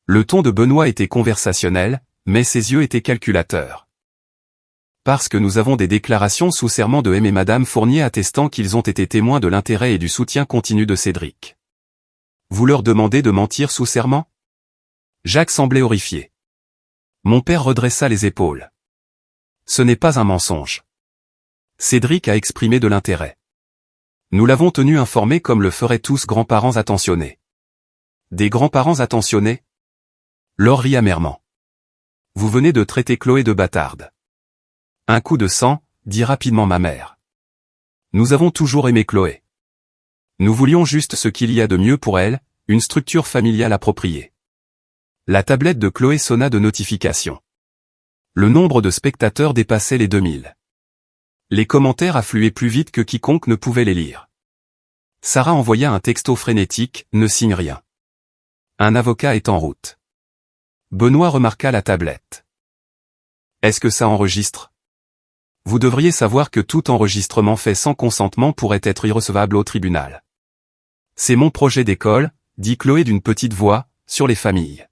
Le ton de Benoît était conversationnel, mais ses yeux étaient calculateurs. Parce que nous avons des déclarations sous serment de M et Madame Fournier attestant qu'ils ont été témoins de l'intérêt et du soutien continu de Cédric. Vous leur demandez de mentir sous serment? Jacques semblait horrifié. Mon père redressa les épaules. Ce n'est pas un mensonge. Cédric a exprimé de l'intérêt. Nous l'avons tenu informé comme le feraient tous grands-parents attentionnés. Des grands-parents attentionnés? Laure rit amèrement. Vous venez de traiter Chloé de bâtarde. Un coup de sang, dit rapidement ma mère. Nous avons toujours aimé Chloé. Nous voulions juste ce qu'il y a de mieux pour elle, une structure familiale appropriée. La tablette de Chloé sonna de notifications. Le nombre de spectateurs dépassait les 2000. Les commentaires affluaient plus vite que quiconque ne pouvait les lire. Sarah envoya un texto frénétique, ne signe rien. Un avocat est en route. Benoît remarqua la tablette. Est-ce que ça enregistre? Vous devriez savoir que tout enregistrement fait sans consentement pourrait être irrecevable au tribunal. C'est mon projet d'école, dit Chloé d'une petite voix, sur les familles.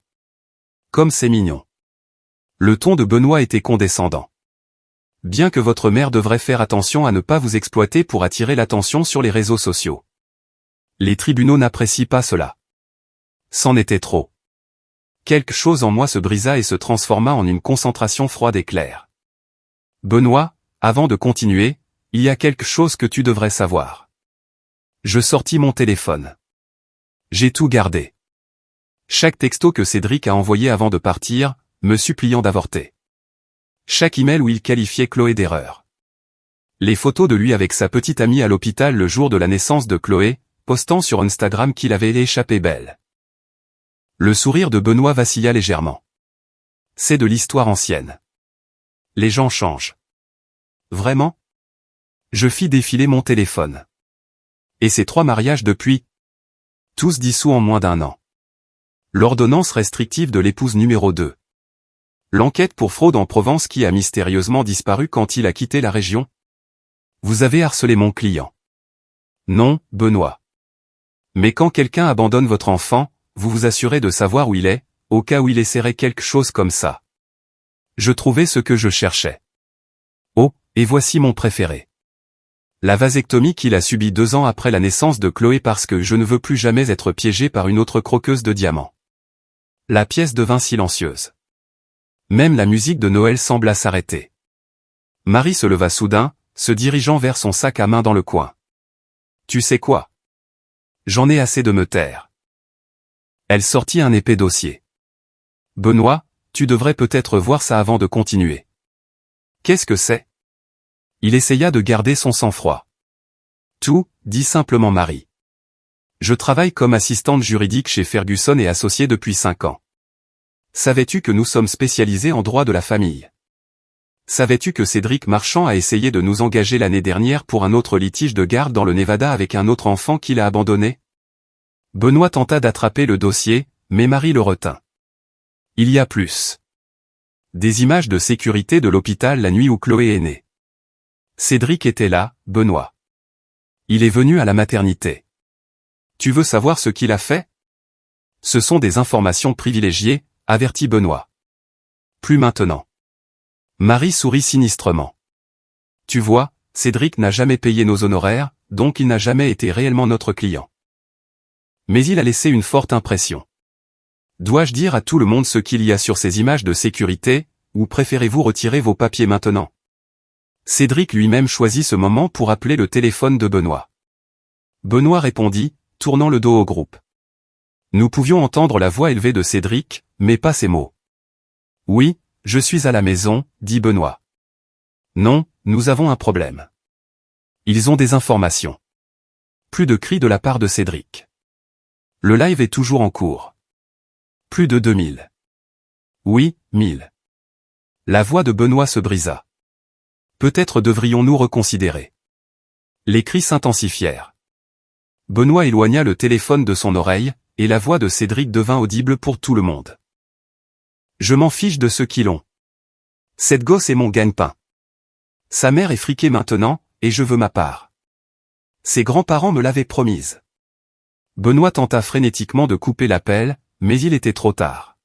Comme c'est mignon. Le ton de Benoît était condescendant. Bien que votre mère devrait faire attention à ne pas vous exploiter pour attirer l'attention sur les réseaux sociaux. Les tribunaux n'apprécient pas cela. C'en était trop. Quelque chose en moi se brisa et se transforma en une concentration froide et claire. Benoît, avant de continuer, il y a quelque chose que tu devrais savoir. Je sortis mon téléphone. J'ai tout gardé. Chaque texto que Cédric a envoyé avant de partir, me suppliant d'avorter. Chaque email où il qualifiait Chloé d'erreur. Les photos de lui avec sa petite amie à l'hôpital le jour de la naissance de Chloé, postant sur Instagram qu'il avait échappé belle. Le sourire de Benoît vacilla légèrement. C'est de l'histoire ancienne. Les gens changent. Vraiment? Je fis défiler mon téléphone. Et ces 3 mariages depuis? Tous dissous en moins d'1 an. L'ordonnance restrictive de l'épouse numéro 2. L'enquête pour fraude en Provence qui a mystérieusement disparu quand il a quitté la région. Vous avez harcelé mon client. Non, Benoît. Mais quand quelqu'un abandonne votre enfant, vous vous assurez de savoir où il est, au cas où il essaierait quelque chose comme ça. Je trouvais ce que je cherchais. Oh, et voici mon préféré. La vasectomie qu'il a subie 2 ans après la naissance de Chloé parce que je ne veux plus jamais être piégé par une autre croqueuse de diamants. La pièce devint silencieuse. Même la musique de Noël sembla s'arrêter. Marie se leva soudain, se dirigeant vers son sac à main dans le coin. Tu sais quoi? J'en ai assez de me taire. Elle sortit un épais dossier. Benoît, tu devrais peut-être voir ça avant de continuer. Qu'est-ce que c'est? Il essaya de garder son sang-froid. Tout, dit simplement Marie. Je travaille comme assistante juridique chez Ferguson et associée depuis 5 ans. Savais-tu que nous sommes spécialisés en droit de la famille? Savais-tu que Cédric Marchand a essayé de nous engager l'année dernière pour un autre litige de garde dans le Nevada avec un autre enfant qu'il a abandonné? Benoît tenta d'attraper le dossier, mais Marie le retint. Il y a plus. Des images de sécurité de l'hôpital la nuit où Chloé est née. Cédric était là, Benoît. Il est venu à la maternité. Tu veux savoir ce qu'il a fait? Ce sont des informations privilégiées, avertit Benoît. Plus maintenant. Marie sourit sinistrement. Tu vois, Cédric n'a jamais payé nos honoraires, donc il n'a jamais été réellement notre client. Mais il a laissé une forte impression. Dois-je dire à tout le monde ce qu'il y a sur ces images de sécurité, ou préférez-vous retirer vos papiers maintenant? Cédric lui-même choisit ce moment pour appeler le téléphone de Benoît. Benoît répondit, tournant le dos au groupe. Nous pouvions entendre la voix élevée de Cédric, mais pas ces mots. Oui, je suis à la maison, dit Benoît. Non, nous avons un problème. Ils ont des informations. Plus de cris de la part de Cédric. Le live est toujours en cours. Plus de 2000. Oui, 1000. La voix de Benoît se brisa. Peut-être devrions-nous reconsidérer. Les cris s'intensifièrent. Benoît éloigna le téléphone de son oreille, et la voix de Cédric devint audible pour tout le monde. Je m'en fiche de ceux qui l'ont. Cette gosse est mon gagne-pain. Sa mère est friquée maintenant, et je veux ma part. Ses grands-parents me l'avaient promise. Benoît tenta frénétiquement de couper l'appel, mais il était trop tard.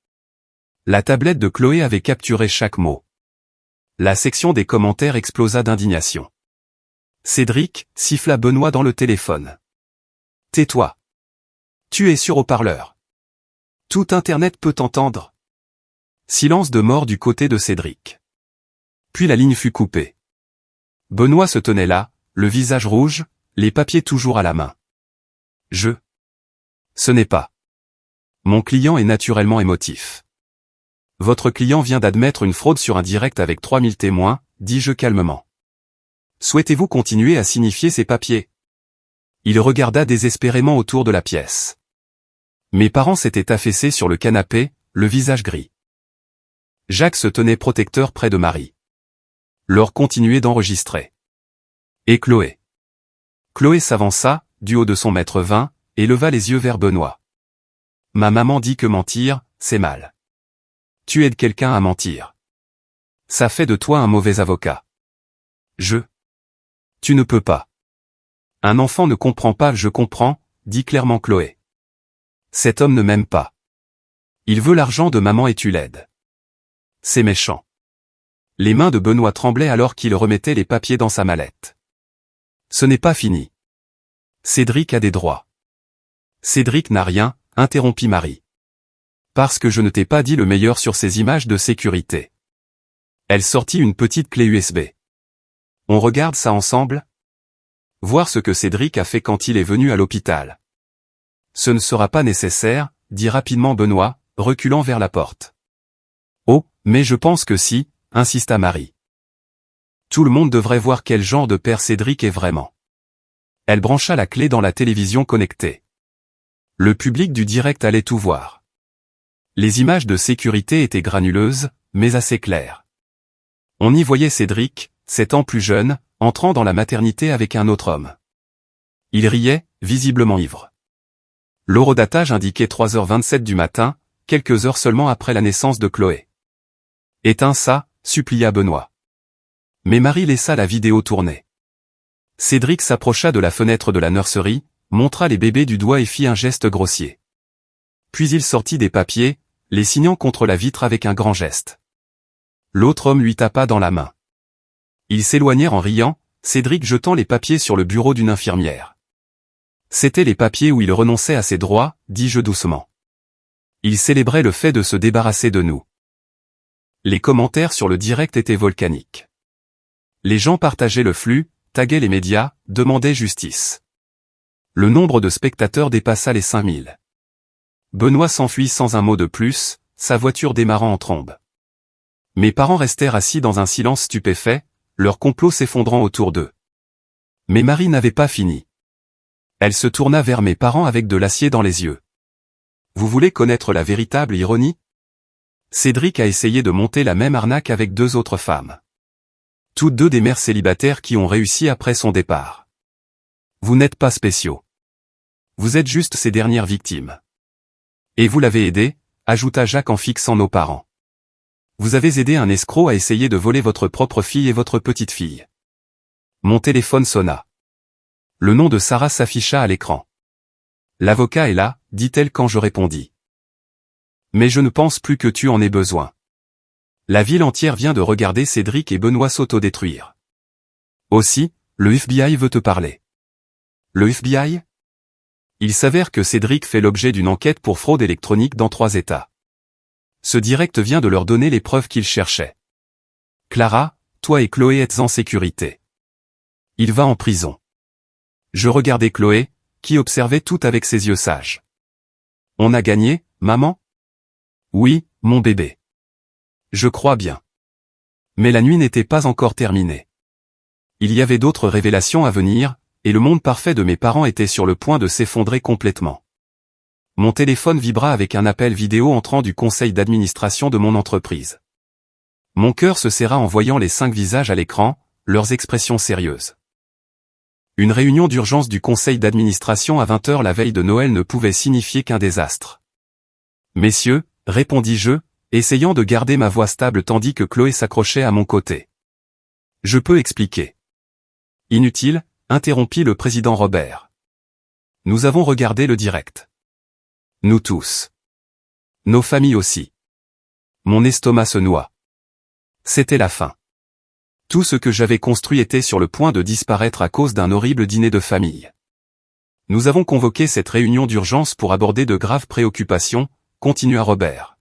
La tablette de Chloé avait capturé chaque mot. La section des commentaires explosa d'indignation. Cédric siffla Benoît dans le téléphone. Tais-toi. Tu es sur haut-parleur. Tout Internet peut t'entendre. Silence de mort du côté de Cédric. Puis la ligne fut coupée. Benoît se tenait là, le visage rouge, les papiers toujours à la main. Ce n'est pas. Mon client est naturellement émotif. Votre client vient d'admettre une fraude sur un direct avec 3000 témoins, dis-je calmement. Souhaitez-vous continuer à signifier ces papiers? Il regarda désespérément autour de la pièce. Mes parents s'étaient affaissés sur le canapé, le visage gris. Jacques se tenait protecteur près de Marie. Laure continuait d'enregistrer. Et Chloé. Chloé s'avança, du haut de son mètre 20, et leva les yeux vers Benoît. Ma maman dit que mentir, c'est mal. Tu aides quelqu'un à mentir. Ça fait de toi un mauvais avocat. Tu ne peux pas. Un enfant ne comprend pas, je comprends, dit clairement Chloé. Cet homme ne m'aime pas. Il veut l'argent de maman et tu l'aides. C'est méchant. Les mains de Benoît tremblaient alors qu'il remettait les papiers dans sa mallette. Ce n'est pas fini. Cédric a des droits. Cédric n'a rien, interrompit Marie. Parce que je ne t'ai pas dit le meilleur sur ces images de sécurité. Elle sortit une petite clé USB. On regarde ça ensemble? Voir ce que Cédric a fait quand il est venu à l'hôpital. Ce ne sera pas nécessaire, dit rapidement Benoît, reculant vers la porte. Oh, mais je pense que si, insista Marie. Tout le monde devrait voir quel genre de père Cédric est vraiment. Elle brancha la clé dans la télévision connectée. Le public du direct allait tout voir. Les images de sécurité étaient granuleuses, mais assez claires. On y voyait Cédric, 7 ans plus jeune, entrant dans la maternité avec un autre homme. Il riait, visiblement ivre. L'horodatage indiquait 3h27 du matin, quelques heures seulement après la naissance de Chloé. Éteins ça, supplia Benoît. Mais Marie laissa la vidéo tourner. Cédric s'approcha de la fenêtre de la nurserie, montra les bébés du doigt et fit un geste grossier. Puis il sortit des papiers, les signant contre la vitre avec un grand geste. L'autre homme lui tapa dans la main. Ils s'éloignèrent en riant, Cédric jetant les papiers sur le bureau d'une infirmière. C'étaient les papiers où il renonçait à ses droits, dis-je doucement. Il célébrait le fait de se débarrasser de nous. Les commentaires sur le direct étaient volcaniques. Les gens partageaient le flux, taguaient les médias, demandaient justice. Le nombre de spectateurs dépassa les 5000. Benoît s'enfuit sans un mot de plus, sa voiture démarrant en trombe. Mes parents restèrent assis dans un silence stupéfait, leur complot s'effondrant autour d'eux. Mais Marie n'avait pas fini. Elle se tourna vers mes parents avec de l'acier dans les yeux. Vous voulez connaître la véritable ironie? Cédric a essayé de monter la même arnaque avec 2 autres femmes. Toutes 2 des mères célibataires qui ont réussi après son départ. Vous n'êtes pas spéciaux. Vous êtes juste ces dernières victimes. Et vous l'avez aidé, ajouta Jacques en fixant nos parents. Vous avez aidé un escroc à essayer de voler votre propre fille et votre petite-fille. Mon téléphone sonna. Le nom de Sarah s'afficha à l'écran. L'avocat est là, dit-elle quand je répondis. Mais je ne pense plus que tu en aies besoin. La ville entière vient de regarder Cédric et Benoît s'autodétruire. Aussi, le FBI veut te parler. Le FBI? Il s'avère que Cédric fait l'objet d'une enquête pour fraude électronique dans 3 États. Ce direct vient de leur donner les preuves qu'ils cherchaient. Clara, toi et Chloé êtes en sécurité. Il va en prison. Je regardais Chloé, qui observait tout avec ses yeux sages. On a gagné, maman? Oui, mon bébé. Je crois bien. Mais la nuit n'était pas encore terminée. Il y avait d'autres révélations à venir, et le monde parfait de mes parents était sur le point de s'effondrer complètement. Mon téléphone vibra avec un appel vidéo entrant du conseil d'administration de mon entreprise. Mon cœur se serra en voyant les 5 visages à l'écran, leurs expressions sérieuses. Une réunion d'urgence du conseil d'administration à 20h la veille de Noël ne pouvait signifier qu'un désastre. Messieurs, répondis-je, essayant de garder ma voix stable tandis que Chloé s'accrochait à mon côté. Je peux expliquer. Inutile, interrompit le président Robert. Nous avons regardé le direct. Nous tous. Nos familles aussi. Mon estomac se noie. C'était la fin. Tout ce que j'avais construit était sur le point de disparaître à cause d'un horrible dîner de famille. Nous avons convoqué cette réunion d'urgence pour aborder de graves préoccupations, continua Robert.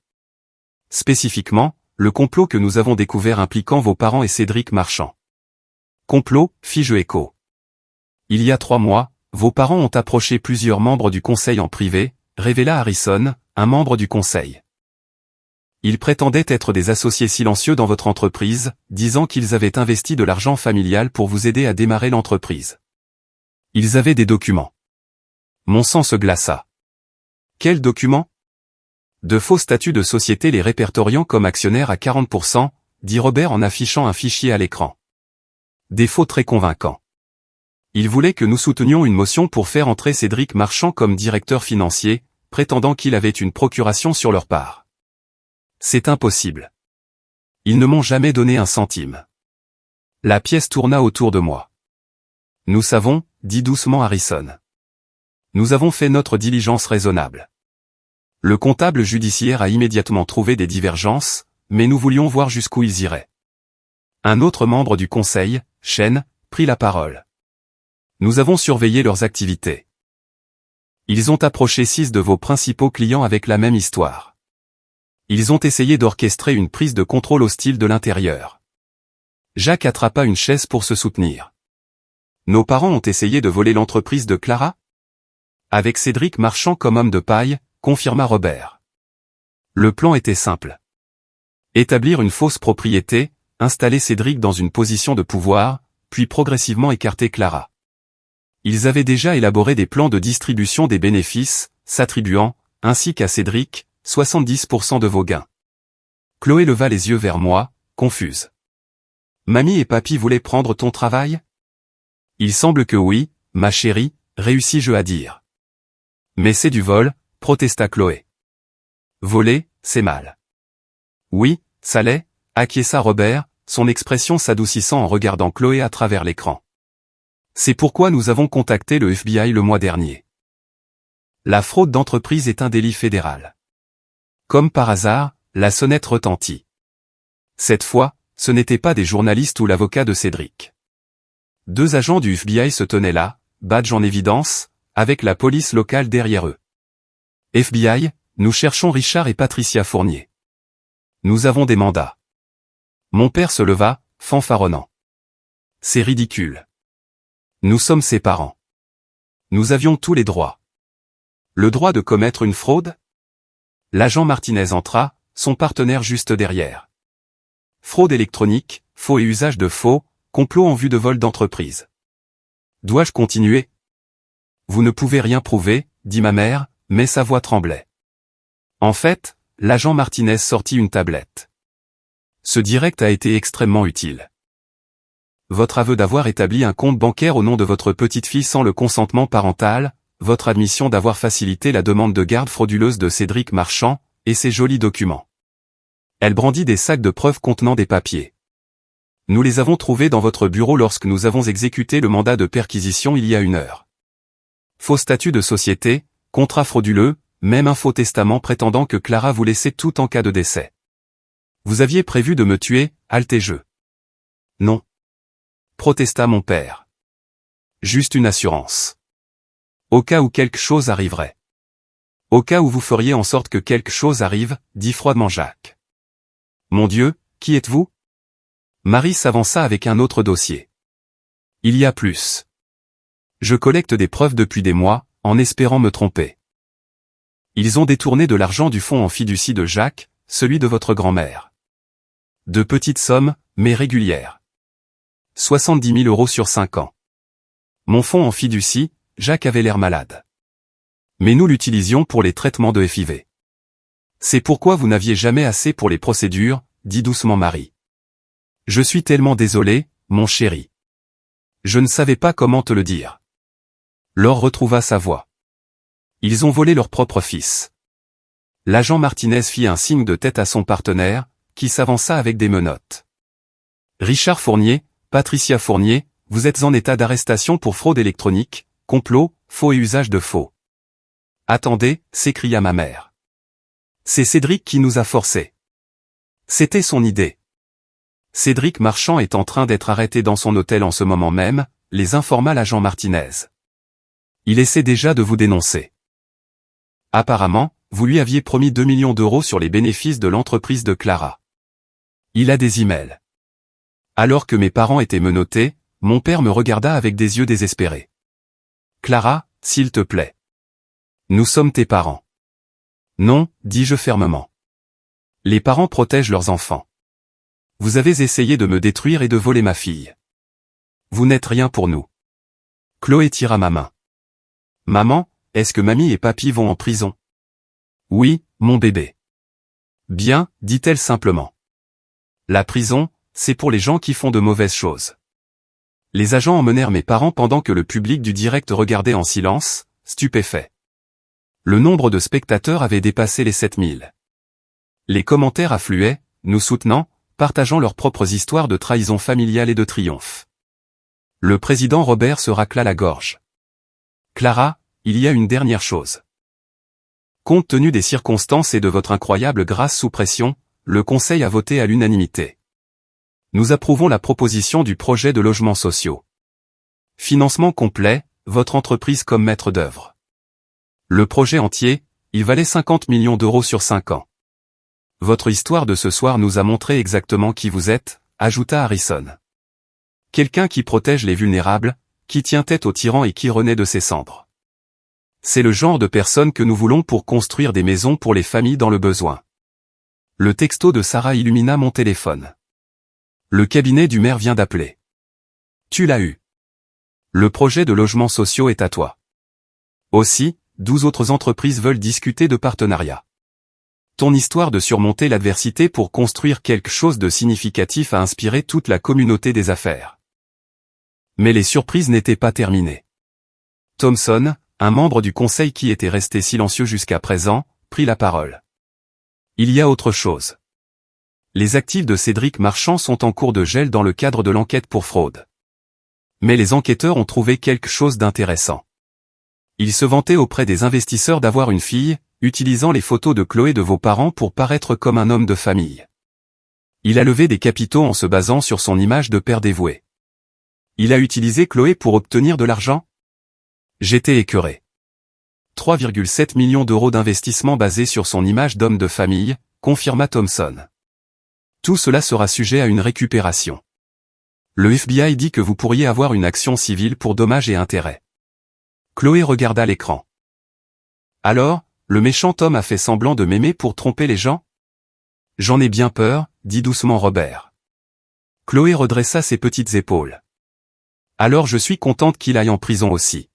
Spécifiquement, le complot que nous avons découvert impliquant vos parents et Cédric Marchand. Complot, fis-je écho. Il y a 3 mois, vos parents ont approché plusieurs membres du conseil en privé, révéla Harrison, un membre du conseil. Ils prétendaient être des associés silencieux dans votre entreprise, disant qu'ils avaient investi de l'argent familial pour vous aider à démarrer l'entreprise. Ils avaient des documents. Mon sang se glaça. Quels documents? De faux statuts de société les répertoriant comme actionnaires à 40%, dit Robert en affichant un fichier à l'écran. Des faux très convaincants. Ils voulaient que nous soutenions une motion pour faire entrer Cédric Marchand comme directeur financier, prétendant qu'il avait une procuration sur leur part. C'est impossible. Ils ne m'ont jamais donné un centime. La pièce tourna autour de moi. Nous savons, dit doucement Harrison. Nous avons fait notre diligence raisonnable. Le comptable judiciaire a immédiatement trouvé des divergences, mais nous voulions voir jusqu'où ils iraient. Un autre membre du conseil, Chen, prit la parole. Nous avons surveillé leurs activités. Ils ont approché 6 de vos principaux clients avec la même histoire. Ils ont essayé d'orchestrer une prise de contrôle hostile de l'intérieur. Jacques attrapa une chaise pour se soutenir. Nos parents ont essayé de voler l'entreprise de Clara? Avec Cédric Marchand comme homme de paille, confirma Robert. Le plan était simple. Établir une fausse propriété, installer Cédric dans une position de pouvoir, puis progressivement écarter Clara. Ils avaient déjà élaboré des plans de distribution des bénéfices, s'attribuant, ainsi qu'à Cédric, 70% de vos gains. Chloé leva les yeux vers moi, confuse. Mamie et papy voulaient prendre ton travail? Il semble que oui, ma chérie, réussis-je à dire. Mais c'est du vol, protesta Chloé. Voler, c'est mal. Oui, ça l'est, acquiesça Robert, son expression s'adoucissant en regardant Chloé à travers l'écran. C'est pourquoi nous avons contacté le FBI le mois dernier. La fraude d'entreprise est un délit fédéral. Comme par hasard, la sonnette retentit. Cette fois, ce n'étaient pas des journalistes ou l'avocat de Cédric. 2 agents du FBI se tenaient là, badge en évidence, avec la police locale derrière eux. FBI, nous cherchons Richard et Patricia Fournier. Nous avons des mandats. Mon père se leva, fanfaronnant. C'est ridicule. Nous sommes ses parents. Nous avions tous les droits. Le droit de commettre une fraude? L'agent Martinez entra, son partenaire juste derrière. Fraude électronique, faux et usage de faux, complot en vue de vol d'entreprise. Dois-je continuer? Vous ne pouvez rien prouver, dit ma mère, mais sa voix tremblait. En fait, l'agent Martinez sortit une tablette. Ce direct a été extrêmement utile. Votre aveu d'avoir établi un compte bancaire au nom de votre petite-fille sans le consentement parental, votre admission d'avoir facilité la demande de garde frauduleuse de Cédric Marchand, et ses jolis documents. Elle brandit des sacs de preuves contenant des papiers. Nous les avons trouvés dans votre bureau lorsque nous avons exécuté le mandat de perquisition il y a 1 heure. Faux statut de société, contrat frauduleux, même un faux testament prétendant que Clara vous laissait tout en cas de décès. Vous aviez prévu de me tuer, altez-je. Non. Protesta mon père. Juste une assurance. Au cas où quelque chose arriverait. Au cas où vous feriez en sorte que quelque chose arrive, dit froidement Jacques. Mon Dieu, qui êtes-vous? Marie s'avança avec un autre dossier. Il y a plus. Je collecte des preuves depuis des mois, en espérant me tromper. Ils ont détourné de l'argent du fonds en fiducie de Jacques, celui de votre grand-mère. De petites sommes, mais régulières. 70 000 € sur 5 ans. Mon fonds en fiducie, Jacques avait l'air malade. Mais nous l'utilisions pour les traitements de FIV. C'est pourquoi vous n'aviez jamais assez pour les procédures, dit doucement Marie. Je suis tellement désolé, mon chéri. Je ne savais pas comment te le dire. Laure retrouva sa voix. Ils ont volé leur propre fils. L'agent Martinez fit un signe de tête à son partenaire, qui s'avança avec des menottes. Richard Fournier, Patricia Fournier, vous êtes en état d'arrestation pour fraude électronique, complot, faux et usage de faux. Attendez, s'écria ma mère. C'est Cédric qui nous a forcés. C'était son idée. Cédric Marchand est en train d'être arrêté dans son hôtel en ce moment même, les informa l'agent Martinez. Il essaie déjà de vous dénoncer. Apparemment, vous lui aviez promis 2 millions d'euros sur les bénéfices de l'entreprise de Clara. Il a des emails. Alors que mes parents étaient menottés, mon père me regarda avec des yeux désespérés. Clara, s'il te plaît. Nous sommes tes parents. Non, dis-je fermement. Les parents protègent leurs enfants. Vous avez essayé de me détruire et de voler ma fille. Vous n'êtes rien pour nous. Chloé tira ma main. Maman, est-ce que mamie et papy vont en prison? Oui, mon bébé. Bien, dit-elle simplement. La prison, c'est pour les gens qui font de mauvaises choses. Les agents emmenèrent mes parents pendant que le public du direct regardait en silence, stupéfait. Le nombre de spectateurs avait dépassé les 7000. Les commentaires affluaient, nous soutenant, partageant leurs propres histoires de trahison familiale et de triomphe. Le président Robert se racla la gorge. Clara, il y a une dernière chose. Compte tenu des circonstances et de votre incroyable grâce sous pression, le Conseil a voté à l'unanimité. Nous approuvons la proposition du projet de logements sociaux. Financement complet, votre entreprise comme maître d'œuvre. Le projet entier, il valait 50 millions d'euros sur 5 ans. Votre histoire de ce soir nous a montré exactement qui vous êtes, ajouta Harrison. Quelqu'un qui protège les vulnérables, qui tient tête aux tyrans et qui renaît de ses cendres. C'est le genre de personne que nous voulons pour construire des maisons pour les familles dans le besoin. Le texto de Sarah illumina mon téléphone. Le cabinet du maire vient d'appeler. Tu l'as eu. Le projet de logements sociaux est à toi. Aussi, 12 autres entreprises veulent discuter de partenariat. Ton histoire de surmonter l'adversité pour construire quelque chose de significatif a inspiré toute la communauté des affaires. Mais les surprises n'étaient pas terminées. Thomson, un membre du conseil qui était resté silencieux jusqu'à présent, prit la parole. Il y a autre chose. Les actifs de Cédric Marchand sont en cours de gel dans le cadre de l'enquête pour fraude. Mais les enquêteurs ont trouvé quelque chose d'intéressant. Il se vantait auprès des investisseurs d'avoir une fille, utilisant les photos de Chloé de vos parents pour paraître comme un homme de famille. Il a levé des capitaux en se basant sur son image de père dévoué. Il a utilisé Chloé pour obtenir de l'argent? J'étais écœuré. 3,7 millions d'euros d'investissement basés sur son image d'homme de famille, confirma Thomson. Tout cela sera sujet à une récupération. Le FBI dit que vous pourriez avoir une action civile pour dommages et intérêts. Chloé regarda l'écran. Alors, le méchant homme a fait semblant de m'aimer pour tromper les gens? J'en ai bien peur, dit doucement Robert. Chloé redressa ses petites épaules. Alors je suis contente qu'il aille en prison aussi.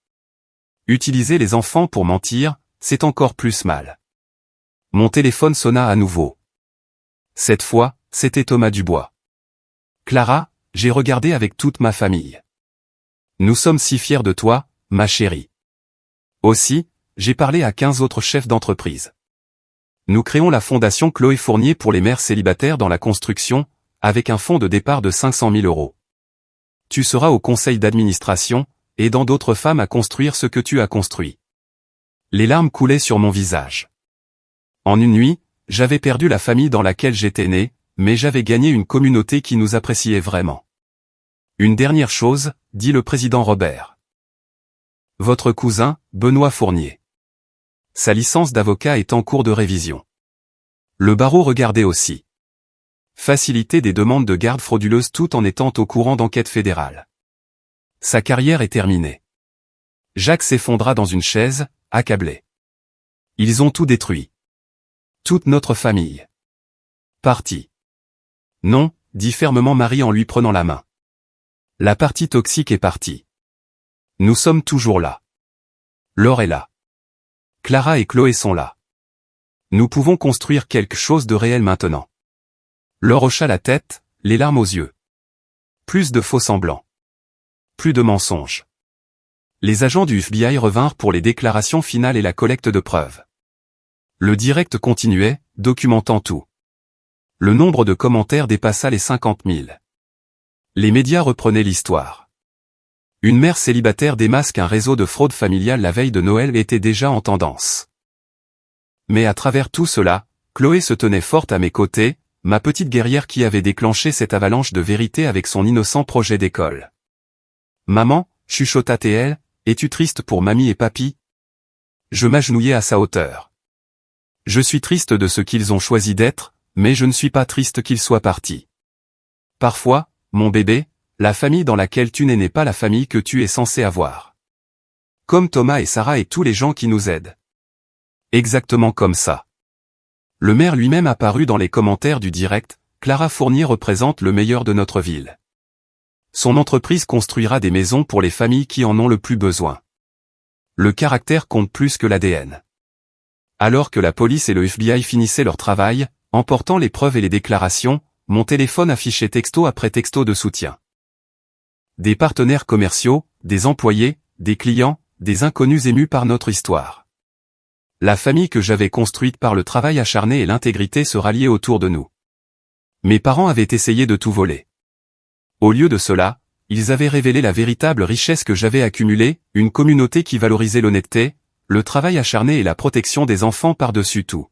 Utiliser les enfants pour mentir, c'est encore plus mal. Mon téléphone sonna à nouveau. Cette fois, c'était Thomas Dubois. Clara, j'ai regardé avec toute ma famille. Nous sommes si fiers de toi, ma chérie. Aussi, j'ai parlé à 15 autres chefs d'entreprise. Nous créons la fondation Chloé Fournier pour les mères célibataires dans la construction, avec un fonds de départ de 500 000 euros. Tu seras au conseil d'administration, aidant d'autres femmes à construire ce que tu as construit. Les larmes coulaient sur mon visage. En une nuit, j'avais perdu la famille dans laquelle j'étais né, mais j'avais gagné une communauté qui nous appréciait vraiment. Une dernière chose, dit le président Robert. Votre cousin, Benoît Fournier. Sa licence d'avocat est en cours de révision. Le barreau regardait aussi. Faciliter des demandes de garde frauduleuses tout en étant au courant d'enquêtes fédérales. Sa carrière est terminée. Jacques s'effondra dans une chaise, accablé. Ils ont tout détruit. Toute notre famille. Parti. Non, dit fermement Marie en lui prenant la main. La partie toxique est partie. Nous sommes toujours là. Laure est là. Clara et Chloé sont là. Nous pouvons construire quelque chose de réel maintenant. Laure hocha la tête, les larmes aux yeux. Plus de faux-semblants. Plus de mensonges. Les agents du FBI revinrent pour les déclarations finales et la collecte de preuves. Le direct continuait, documentant tout. Le nombre de commentaires dépassa les 50 000. Les médias reprenaient l'histoire. Une mère célibataire démasque un réseau de fraude familiale la veille de Noël était déjà en tendance. Mais à travers tout cela, Chloé se tenait forte à mes côtés, ma petite guerrière qui avait déclenché cette avalanche de vérité avec son innocent projet d'école. Maman, chuchota-t-elle, es-tu triste pour mamie et papy? Je m'agenouillai à sa hauteur. Je suis triste de ce qu'ils ont choisi d'être, mais je ne suis pas triste qu'ils soient partis. Parfois, mon bébé, la famille dans laquelle tu n'es n'est pas la famille que tu es censé avoir. Comme Thomas et Sarah et tous les gens qui nous aident. Exactement comme ça. Le maire lui-même apparu dans les commentaires du direct, Clara Fournier représente le meilleur de notre ville. Son entreprise construira des maisons pour les familles qui en ont le plus besoin. Le caractère compte plus que l'ADN. Alors que la police et le FBI finissaient leur travail, emportant les preuves et les déclarations, mon téléphone affichait texto après texto de soutien. Des partenaires commerciaux, des employés, des clients, des inconnus émus par notre histoire. La famille que j'avais construite par le travail acharné et l'intégrité se ralliait autour de nous. Mes parents avaient essayé de tout voler. Au lieu de cela, ils avaient révélé la véritable richesse que j'avais accumulée, une communauté qui valorisait l'honnêteté, le travail acharné et la protection des enfants par-dessus tout.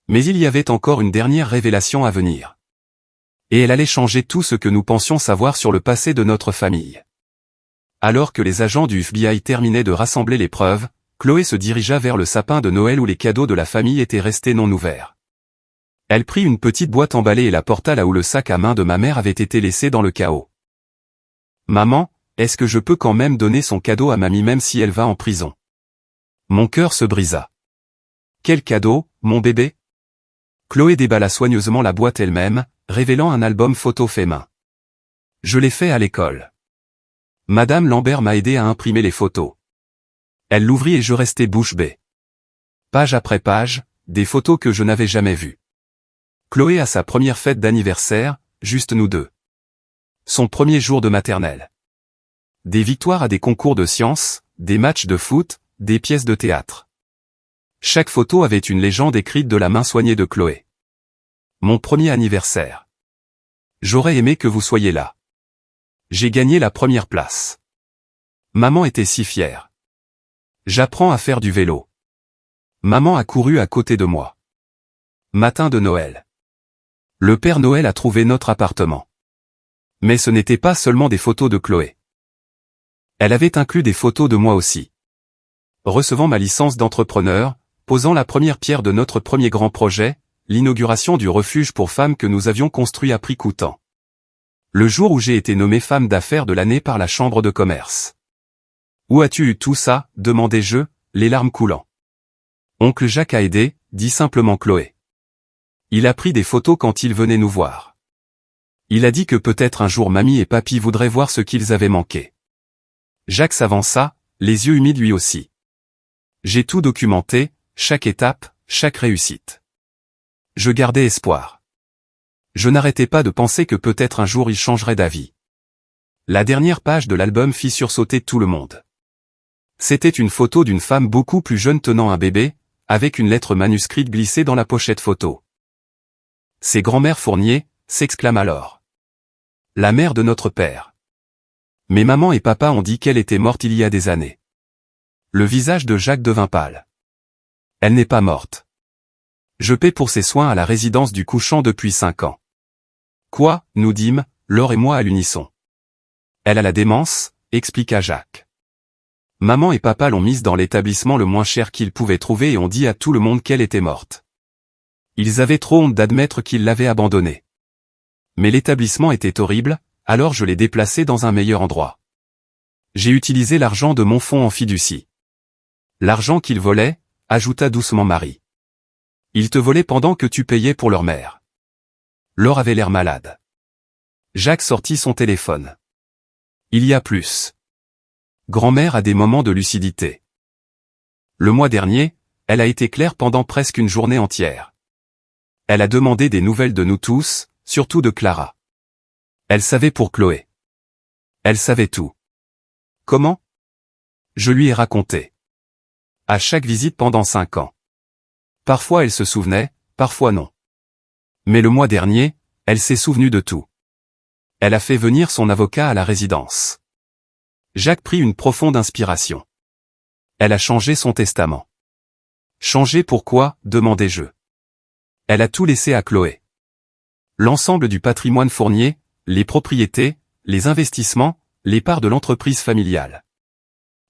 Mais il y avait encore une dernière révélation à venir. Et elle allait changer tout ce que nous pensions savoir sur le passé de notre famille. Alors que les agents du FBI terminaient de rassembler les preuves, Chloé se dirigea vers le sapin de Noël où les cadeaux de la famille étaient restés non ouverts. Elle prit une petite boîte emballée et la porta là où le sac à main de ma mère avait été laissé dans le chaos. « Maman, est-ce que je peux quand même donner son cadeau à mamie même si elle va en prison ?» Mon cœur se brisa. « Quel cadeau, mon bébé ?» Chloé déballa soigneusement la boîte elle-même, révélant un album photo fait main. « Je l'ai fait à l'école. Madame Lambert m'a aidé à imprimer les photos. » Elle l'ouvrit et je restai bouche bée. Page après page, des photos que je n'avais jamais vues. Chloé a sa première fête d'anniversaire, juste nous deux. Son premier jour de maternelle. Des victoires à des concours de sciences, des matchs de foot, des pièces de théâtre. Chaque photo avait une légende écrite de la main soignée de Chloé. Mon premier anniversaire. J'aurais aimé que vous soyez là. J'ai gagné la première place. Maman était si fière. J'apprends à faire du vélo. Maman a couru à côté de moi. Matin de Noël. Le Père Noël a trouvé notre appartement. Mais ce n'était pas seulement des photos de Chloé. Elle avait inclus des photos de moi aussi. Recevant ma licence d'entrepreneur, posant la première pierre de notre premier grand projet, l'inauguration du refuge pour femmes que nous avions construit à prix coûtant. Le jour où j'ai été nommée femme d'affaires de l'année par la Chambre de commerce. « Où as-tu eu tout ça ?» demandai-je, les larmes coulant. « Oncle Jacques a aidé » dit simplement Chloé. Il a pris des photos quand il venait nous voir. Il a dit que peut-être un jour mamie et papy voudraient voir ce qu'ils avaient manqué. Jacques s'avança, les yeux humides lui aussi. J'ai tout documenté, chaque étape, chaque réussite. Je gardais espoir. Je n'arrêtais pas de penser que peut-être un jour il changerait d'avis. La dernière page de l'album fit sursauter tout le monde. C'était une photo d'une femme beaucoup plus jeune tenant un bébé, avec une lettre manuscrite glissée dans la pochette photo. « C'est grand-mère Fournier », s'exclame alors. La mère de notre père. Mais maman et papa ont dit qu'elle était morte il y a des années. Le visage de Jacques devint pâle. Elle n'est pas morte. Je paie pour ses soins à la résidence du couchant depuis 5 ans. Quoi, nous dîmes, Laure et moi à l'unisson. Elle a la démence, expliqua Jacques. Maman et papa l'ont mise dans l'établissement le moins cher qu'ils pouvaient trouver et ont dit à tout le monde qu'elle était morte. Ils avaient trop honte d'admettre qu'ils l'avaient abandonnée. Mais l'établissement était horrible, alors je l'ai déplacé dans un meilleur endroit. J'ai utilisé l'argent de mon fonds en fiducie. L'argent qu'ils volaient, ajouta doucement Marie. Ils te volaient pendant que tu payais pour leur mère. Laure avait l'air malade. Jacques sortit son téléphone. Il y a plus. Grand-mère a des moments de lucidité. Le mois dernier, elle a été claire pendant presque une journée entière. Elle a demandé des nouvelles de nous tous, surtout de Clara. Elle savait pour Chloé. Elle savait tout. Comment? Je lui ai raconté. À chaque visite pendant 5 ans. Parfois elle se souvenait, parfois non. Mais le mois dernier, elle s'est souvenue de tout. Elle a fait venir son avocat à la résidence. Jacques prit une profonde inspiration. Elle a changé son testament. Changer pourquoi, demandai-je. Elle a tout laissé à Chloé. L'ensemble du patrimoine Fournier, les propriétés, les investissements, les parts de l'entreprise familiale.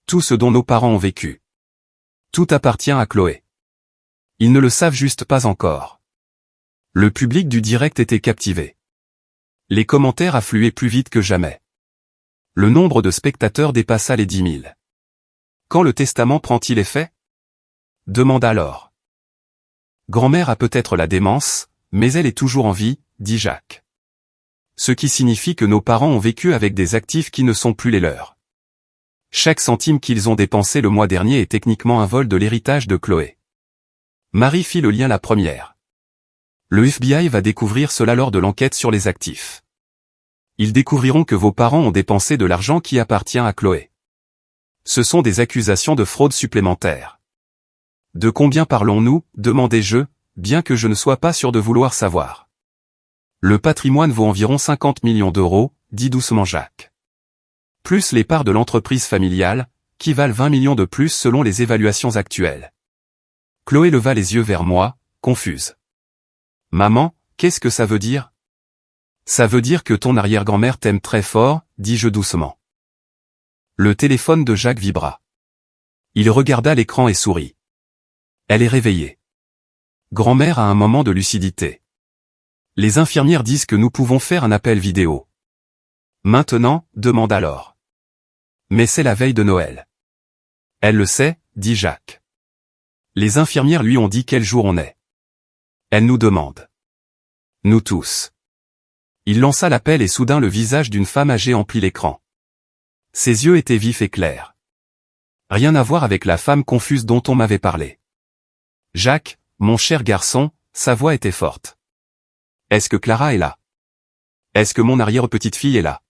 Tout ce dont nos parents ont vécu. Tout appartient à Chloé. Ils ne le savent juste pas encore. Le public du direct était captivé. Les commentaires affluaient plus vite que jamais. Le nombre de spectateurs dépassa les 10 000. Quand le testament prend-il effet? Demanda Laure. Grand-mère a peut-être la démence, mais elle est toujours en vie, dit Jacques. Ce qui signifie que nos parents ont vécu avec des actifs qui ne sont plus les leurs. Chaque centime qu'ils ont dépensé le mois dernier est techniquement un vol de l'héritage de Chloé. Marie fit le lien la première. Le FBI va découvrir cela lors de l'enquête sur les actifs. Ils découvriront que vos parents ont dépensé de l'argent qui appartient à Chloé. Ce sont des accusations de fraude supplémentaire. De combien parlons-nous, demandai-je, bien que je ne sois pas sûr de vouloir savoir. Le patrimoine vaut environ 50 millions d'euros, dit doucement Jacques. Plus les parts de l'entreprise familiale, qui valent 20 millions de plus selon les évaluations actuelles. Chloé leva les yeux vers moi, confuse. Maman, qu'est-ce que ça veut dire? Ça veut dire que ton arrière-grand-mère t'aime très fort, dis-je doucement. Le téléphone de Jacques vibra. Il regarda l'écran et sourit. Elle est réveillée. Grand-mère a un moment de lucidité. Les infirmières disent que nous pouvons faire un appel vidéo. Maintenant, demanda Laure. Mais c'est la veille de Noël. Elle le sait, dit Jacques. Les infirmières lui ont dit quel jour on est. Elle nous demande. Nous tous. Il lança l'appel et soudain le visage d'une femme âgée emplit l'écran. Ses yeux étaient vifs et clairs. Rien à voir avec la femme confuse dont on m'avait parlé. Jacques, mon cher garçon, sa voix était forte. Est-ce que Clara est là? Est-ce que mon arrière-petite-fille est là?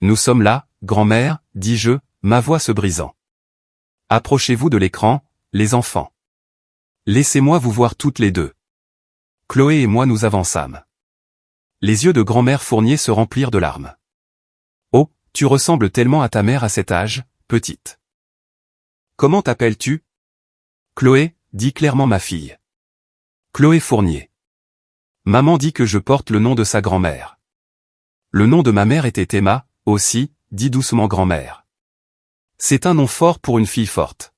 Nous sommes là, grand-mère, dis-je, ma voix se brisant. Approchez-vous de l'écran, les enfants. Laissez-moi vous voir toutes les deux. Chloé et moi nous avançâmes. Les yeux de grand-mère Fournier se remplirent de larmes. Oh, tu ressembles tellement à ta mère à cet âge, petite. Comment t'appelles-tu? Chloé, dit clairement ma fille. Chloé Fournier. Maman dit que je porte le nom de sa grand-mère. Le nom de ma mère était Emma, aussi, dit doucement grand-mère. C'est un nom fort pour une fille forte.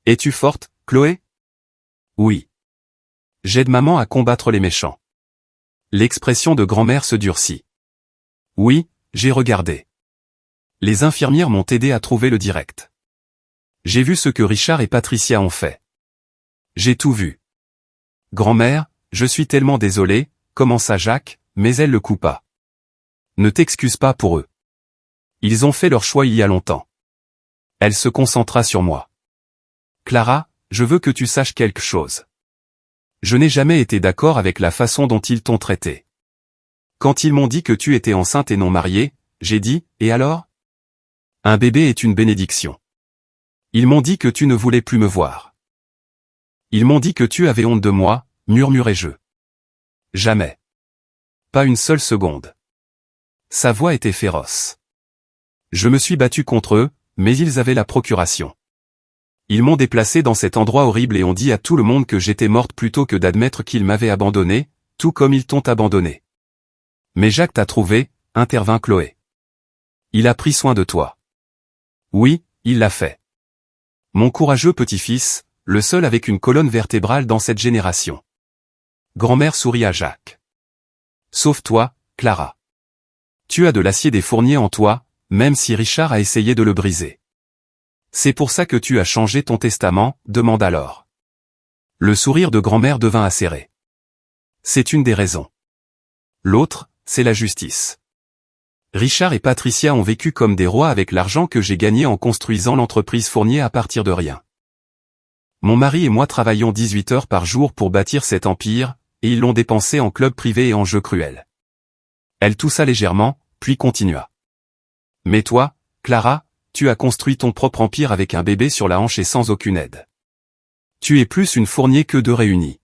Es-tu forte, Chloé? Oui. J'aide maman à combattre les méchants. L'expression de grand-mère se durcit. Oui, j'ai regardé. Les infirmières m'ont aidé à trouver le direct. J'ai vu ce que Richard et Patricia ont fait. J'ai tout vu. Grand-mère, je suis tellement désolé, commença Jacques, mais elle le coupa. Ne t'excuse pas pour eux. Ils ont fait leur choix il y a longtemps. Elle se concentra sur moi. Clara, je veux que tu saches quelque chose. Je n'ai jamais été d'accord avec la façon dont ils t'ont traité. Quand ils m'ont dit que tu étais enceinte et non mariée, j'ai dit, et alors? Un bébé est une bénédiction. Ils m'ont dit que tu ne voulais plus me voir. Ils m'ont dit que tu avais honte de moi, murmurai-je. Jamais. Pas une seule seconde. Sa voix était féroce. Je me suis battu contre eux, mais ils avaient la procuration. Ils m'ont déplacé dans cet endroit horrible et ont dit à tout le monde que j'étais morte plutôt que d'admettre qu'ils m'avaient abandonné, tout comme ils t'ont abandonné. Mais Jacques t'a trouvé, intervint Chloé. Il a pris soin de toi. Oui, il l'a fait. Mon courageux petit-fils, le seul avec une colonne vertébrale dans cette génération. Grand-mère sourit à Jacques. Sauf toi, Clara. Tu as de l'acier des Fourniers en toi, même si Richard a essayé de le briser. C'est pour ça que tu as changé ton testament, demanda Laure. Le sourire de grand-mère devint acéré. C'est une des raisons. L'autre, c'est la justice. Richard et Patricia ont vécu comme des rois avec l'argent que j'ai gagné en construisant l'entreprise Fournier à partir de rien. Mon mari et moi travaillions 18 heures par jour pour bâtir cet empire, et ils l'ont dépensé en clubs privés et en jeux cruels. Elle toussa légèrement, puis continua. Mais toi, Clara, tu as construit ton propre empire avec un bébé sur la hanche et sans aucune aide. Tu es plus une Fournier que deux réunis.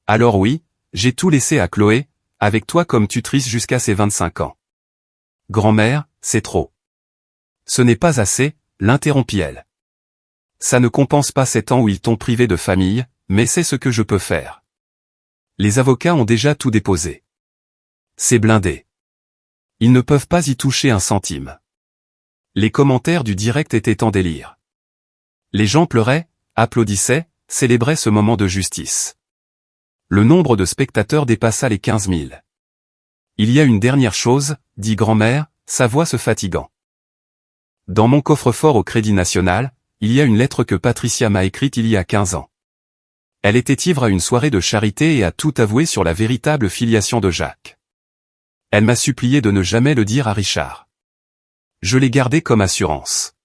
Alors oui, j'ai tout laissé à Chloé, avec toi comme tutrice jusqu'à ses 25 ans. Grand-mère, c'est trop. Ce n'est pas assez, l'interrompit-elle. Ça ne compense pas 7 ans où ils t'ont privé de famille, mais c'est ce que je peux faire. Les avocats ont déjà tout déposé. C'est blindé. Ils ne peuvent pas y toucher un centime. Les commentaires du direct étaient en délire. Les gens pleuraient, applaudissaient, célébrait ce moment de justice. Le nombre de spectateurs dépassa les 15 000. Il y a une dernière chose, dit grand-mère, sa voix se fatiguant. Dans mon coffre-fort au Crédit National, il y a une lettre que Patricia m'a écrite il y a 15 ans. Elle était ivre à une soirée de charité et a tout avoué sur la véritable filiation de Jacques. Elle m'a supplié de ne jamais le dire à Richard. Je l'ai gardé comme assurance.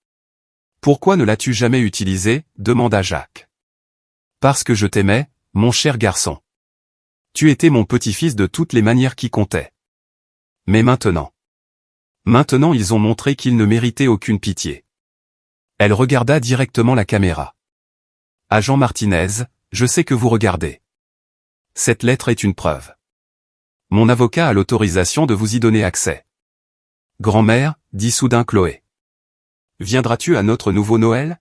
Pourquoi ne l'as-tu jamais utilisé, demanda Jacques. Parce que je t'aimais, mon cher garçon. Tu étais mon petit-fils de toutes les manières qui comptaient. Mais maintenant ils ont montré qu'ils ne méritaient aucune pitié. Elle regarda directement la caméra. Agent Martinez, je sais que vous regardez. Cette lettre est une preuve. Mon avocat a l'autorisation de vous y donner accès. Grand-mère, dit soudain Chloé. Viendras-tu à notre nouveau Noël?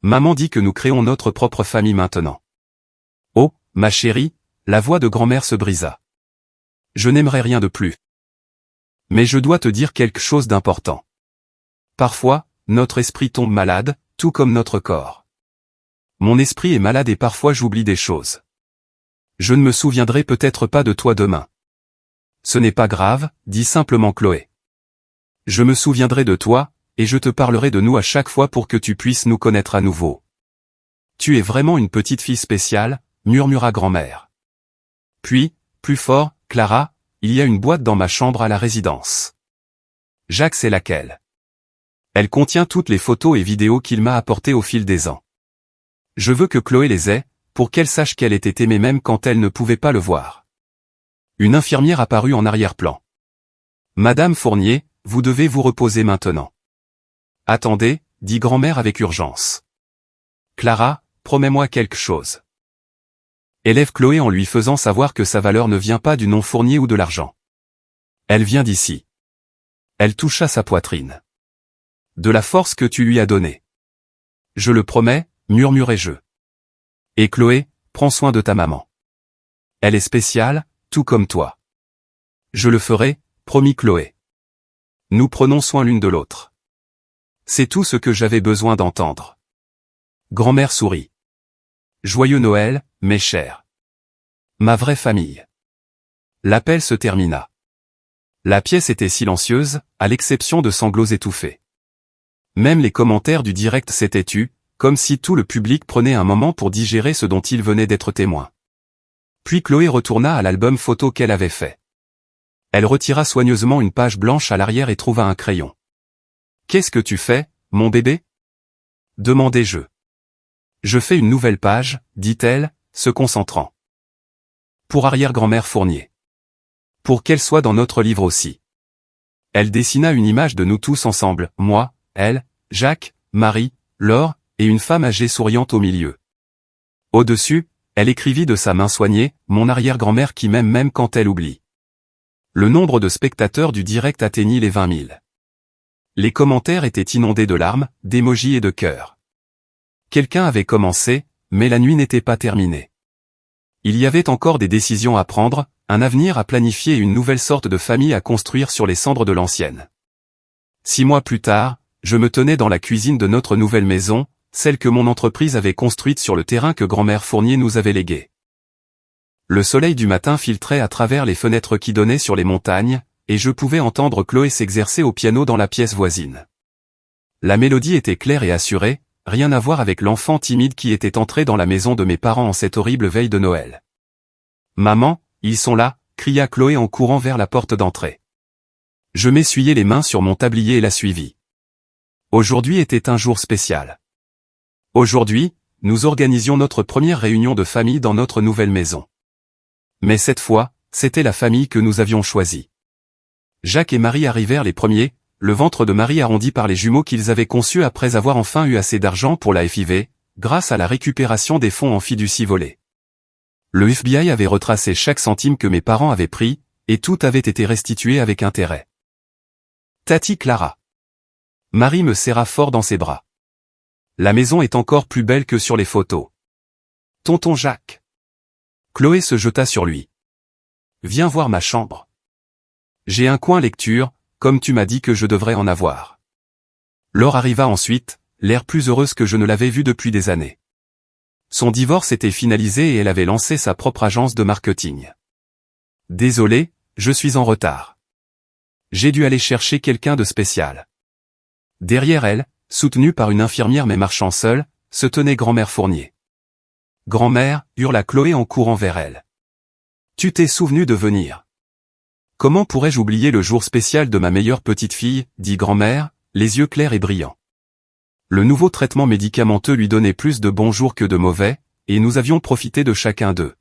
Maman dit que nous créons notre propre famille maintenant. Oh, ma chérie, la voix de grand-mère se brisa. Je n'aimerais rien de plus. Mais je dois te dire quelque chose d'important. Parfois, notre esprit tombe malade, tout comme notre corps. Mon esprit est malade et parfois j'oublie des choses. Je ne me souviendrai peut-être pas de toi demain. Ce n'est pas grave, dit simplement Chloé. Je me souviendrai de toi, et je te parlerai de nous à chaque fois pour que tu puisses nous connaître à nouveau. Tu es vraiment une petite fille spéciale, murmura grand-mère. Puis, plus fort, Clara, il y a une boîte dans ma chambre à la résidence. Jacques, c'est laquelle? Elle contient toutes les photos et vidéos qu'il m'a apportées au fil des ans. Je veux que Chloé les ait, pour qu'elle sache qu'elle était aimée même quand elle ne pouvait pas le voir. Une infirmière apparut en arrière-plan. Madame Fournier, vous devez vous reposer maintenant. Attendez, dit grand-mère avec urgence. Clara, promets-moi quelque chose. Élève Chloé en lui faisant savoir que sa valeur ne vient pas du nom Fournier ou de l'argent. Elle vient d'ici. Elle toucha sa poitrine. De la force que tu lui as donnée. Je le promets, murmurai-je. Et Chloé, prends soin de ta maman. Elle est spéciale, tout comme toi. Je le ferai, promit Chloé. Nous prenons soin l'une de l'autre. C'est tout ce que j'avais besoin d'entendre. Grand-mère sourit. Joyeux Noël, mes chers. Ma vraie famille. L'appel se termina. La pièce était silencieuse, à l'exception de sanglots étouffés. Même les commentaires du direct s'étaient tus, comme si tout le public prenait un moment pour digérer ce dont il venait d'être témoin. Puis Chloé retourna à l'album photo qu'elle avait fait. Elle retira soigneusement une page blanche à l'arrière et trouva un crayon. « Qu'est-ce que tu fais, mon bébé » demandai-je. « Je fais une nouvelle page, » dit-elle, se concentrant. « Pour arrière-grand-mère Fournier. Pour qu'elle soit dans notre livre aussi. » Elle dessina une image de nous tous ensemble, moi, elle, Jacques, Marie, Laure, et une femme âgée souriante au milieu. Au-dessus, elle écrivit de sa main soignée, mon arrière-grand-mère qui m'aime même quand elle oublie. Le nombre de spectateurs du direct atteignit les 20 000. Les commentaires étaient inondés de larmes, d'émojis et de cœurs. Quelqu'un avait commencé, mais la nuit n'était pas terminée. Il y avait encore des décisions à prendre, un avenir à planifier et une nouvelle sorte de famille à construire sur les cendres de l'ancienne. 6 mois plus tard, je me tenais dans la cuisine de notre nouvelle maison, celle que mon entreprise avait construite sur le terrain que grand-mère Fournier nous avait légué. Le soleil du matin filtrait à travers les fenêtres qui donnaient sur les montagnes, et je pouvais entendre Chloé s'exercer au piano dans la pièce voisine. La mélodie était claire et assurée, rien à voir avec l'enfant timide qui était entré dans la maison de mes parents en cette horrible veille de Noël. « Maman, ils sont là !» cria Chloé en courant vers la porte d'entrée. Je m'essuyai les mains sur mon tablier et la suivis. Aujourd'hui était un jour spécial. Aujourd'hui, nous organisions notre première réunion de famille dans notre nouvelle maison. Mais cette fois, c'était la famille que nous avions choisie. Jacques et Marie arrivèrent les premiers, le ventre de Marie arrondi par les jumeaux qu'ils avaient conçus après avoir enfin eu assez d'argent pour la FIV, grâce à la récupération des fonds en fiducie volés. Le FBI avait retracé chaque centime que mes parents avaient pris, et tout avait été restitué avec intérêt. Tati Clara. Marie me serra fort dans ses bras. La maison est encore plus belle que sur les photos. Tonton Jacques. Chloé se jeta sur lui. Viens voir ma chambre. J'ai un coin lecture, comme tu m'as dit que je devrais en avoir. Laure arriva ensuite, l'air plus heureuse que je ne l'avais vue depuis des années. Son divorce était finalisé et elle avait lancé sa propre agence de marketing. Désolé, je suis en retard. J'ai dû aller chercher quelqu'un de spécial. Derrière elle, soutenue par une infirmière mais marchant seule, se tenait grand-mère Fournier. Grand-mère, hurla Chloé en courant vers elle. Tu t'es souvenu de venir. Comment pourrais-je oublier le jour spécial de ma meilleure petite fille, dit grand-mère, les yeux clairs et brillants. Le nouveau traitement médicamenteux lui donnait plus de bons jours que de mauvais, et nous avions profité de chacun d'eux.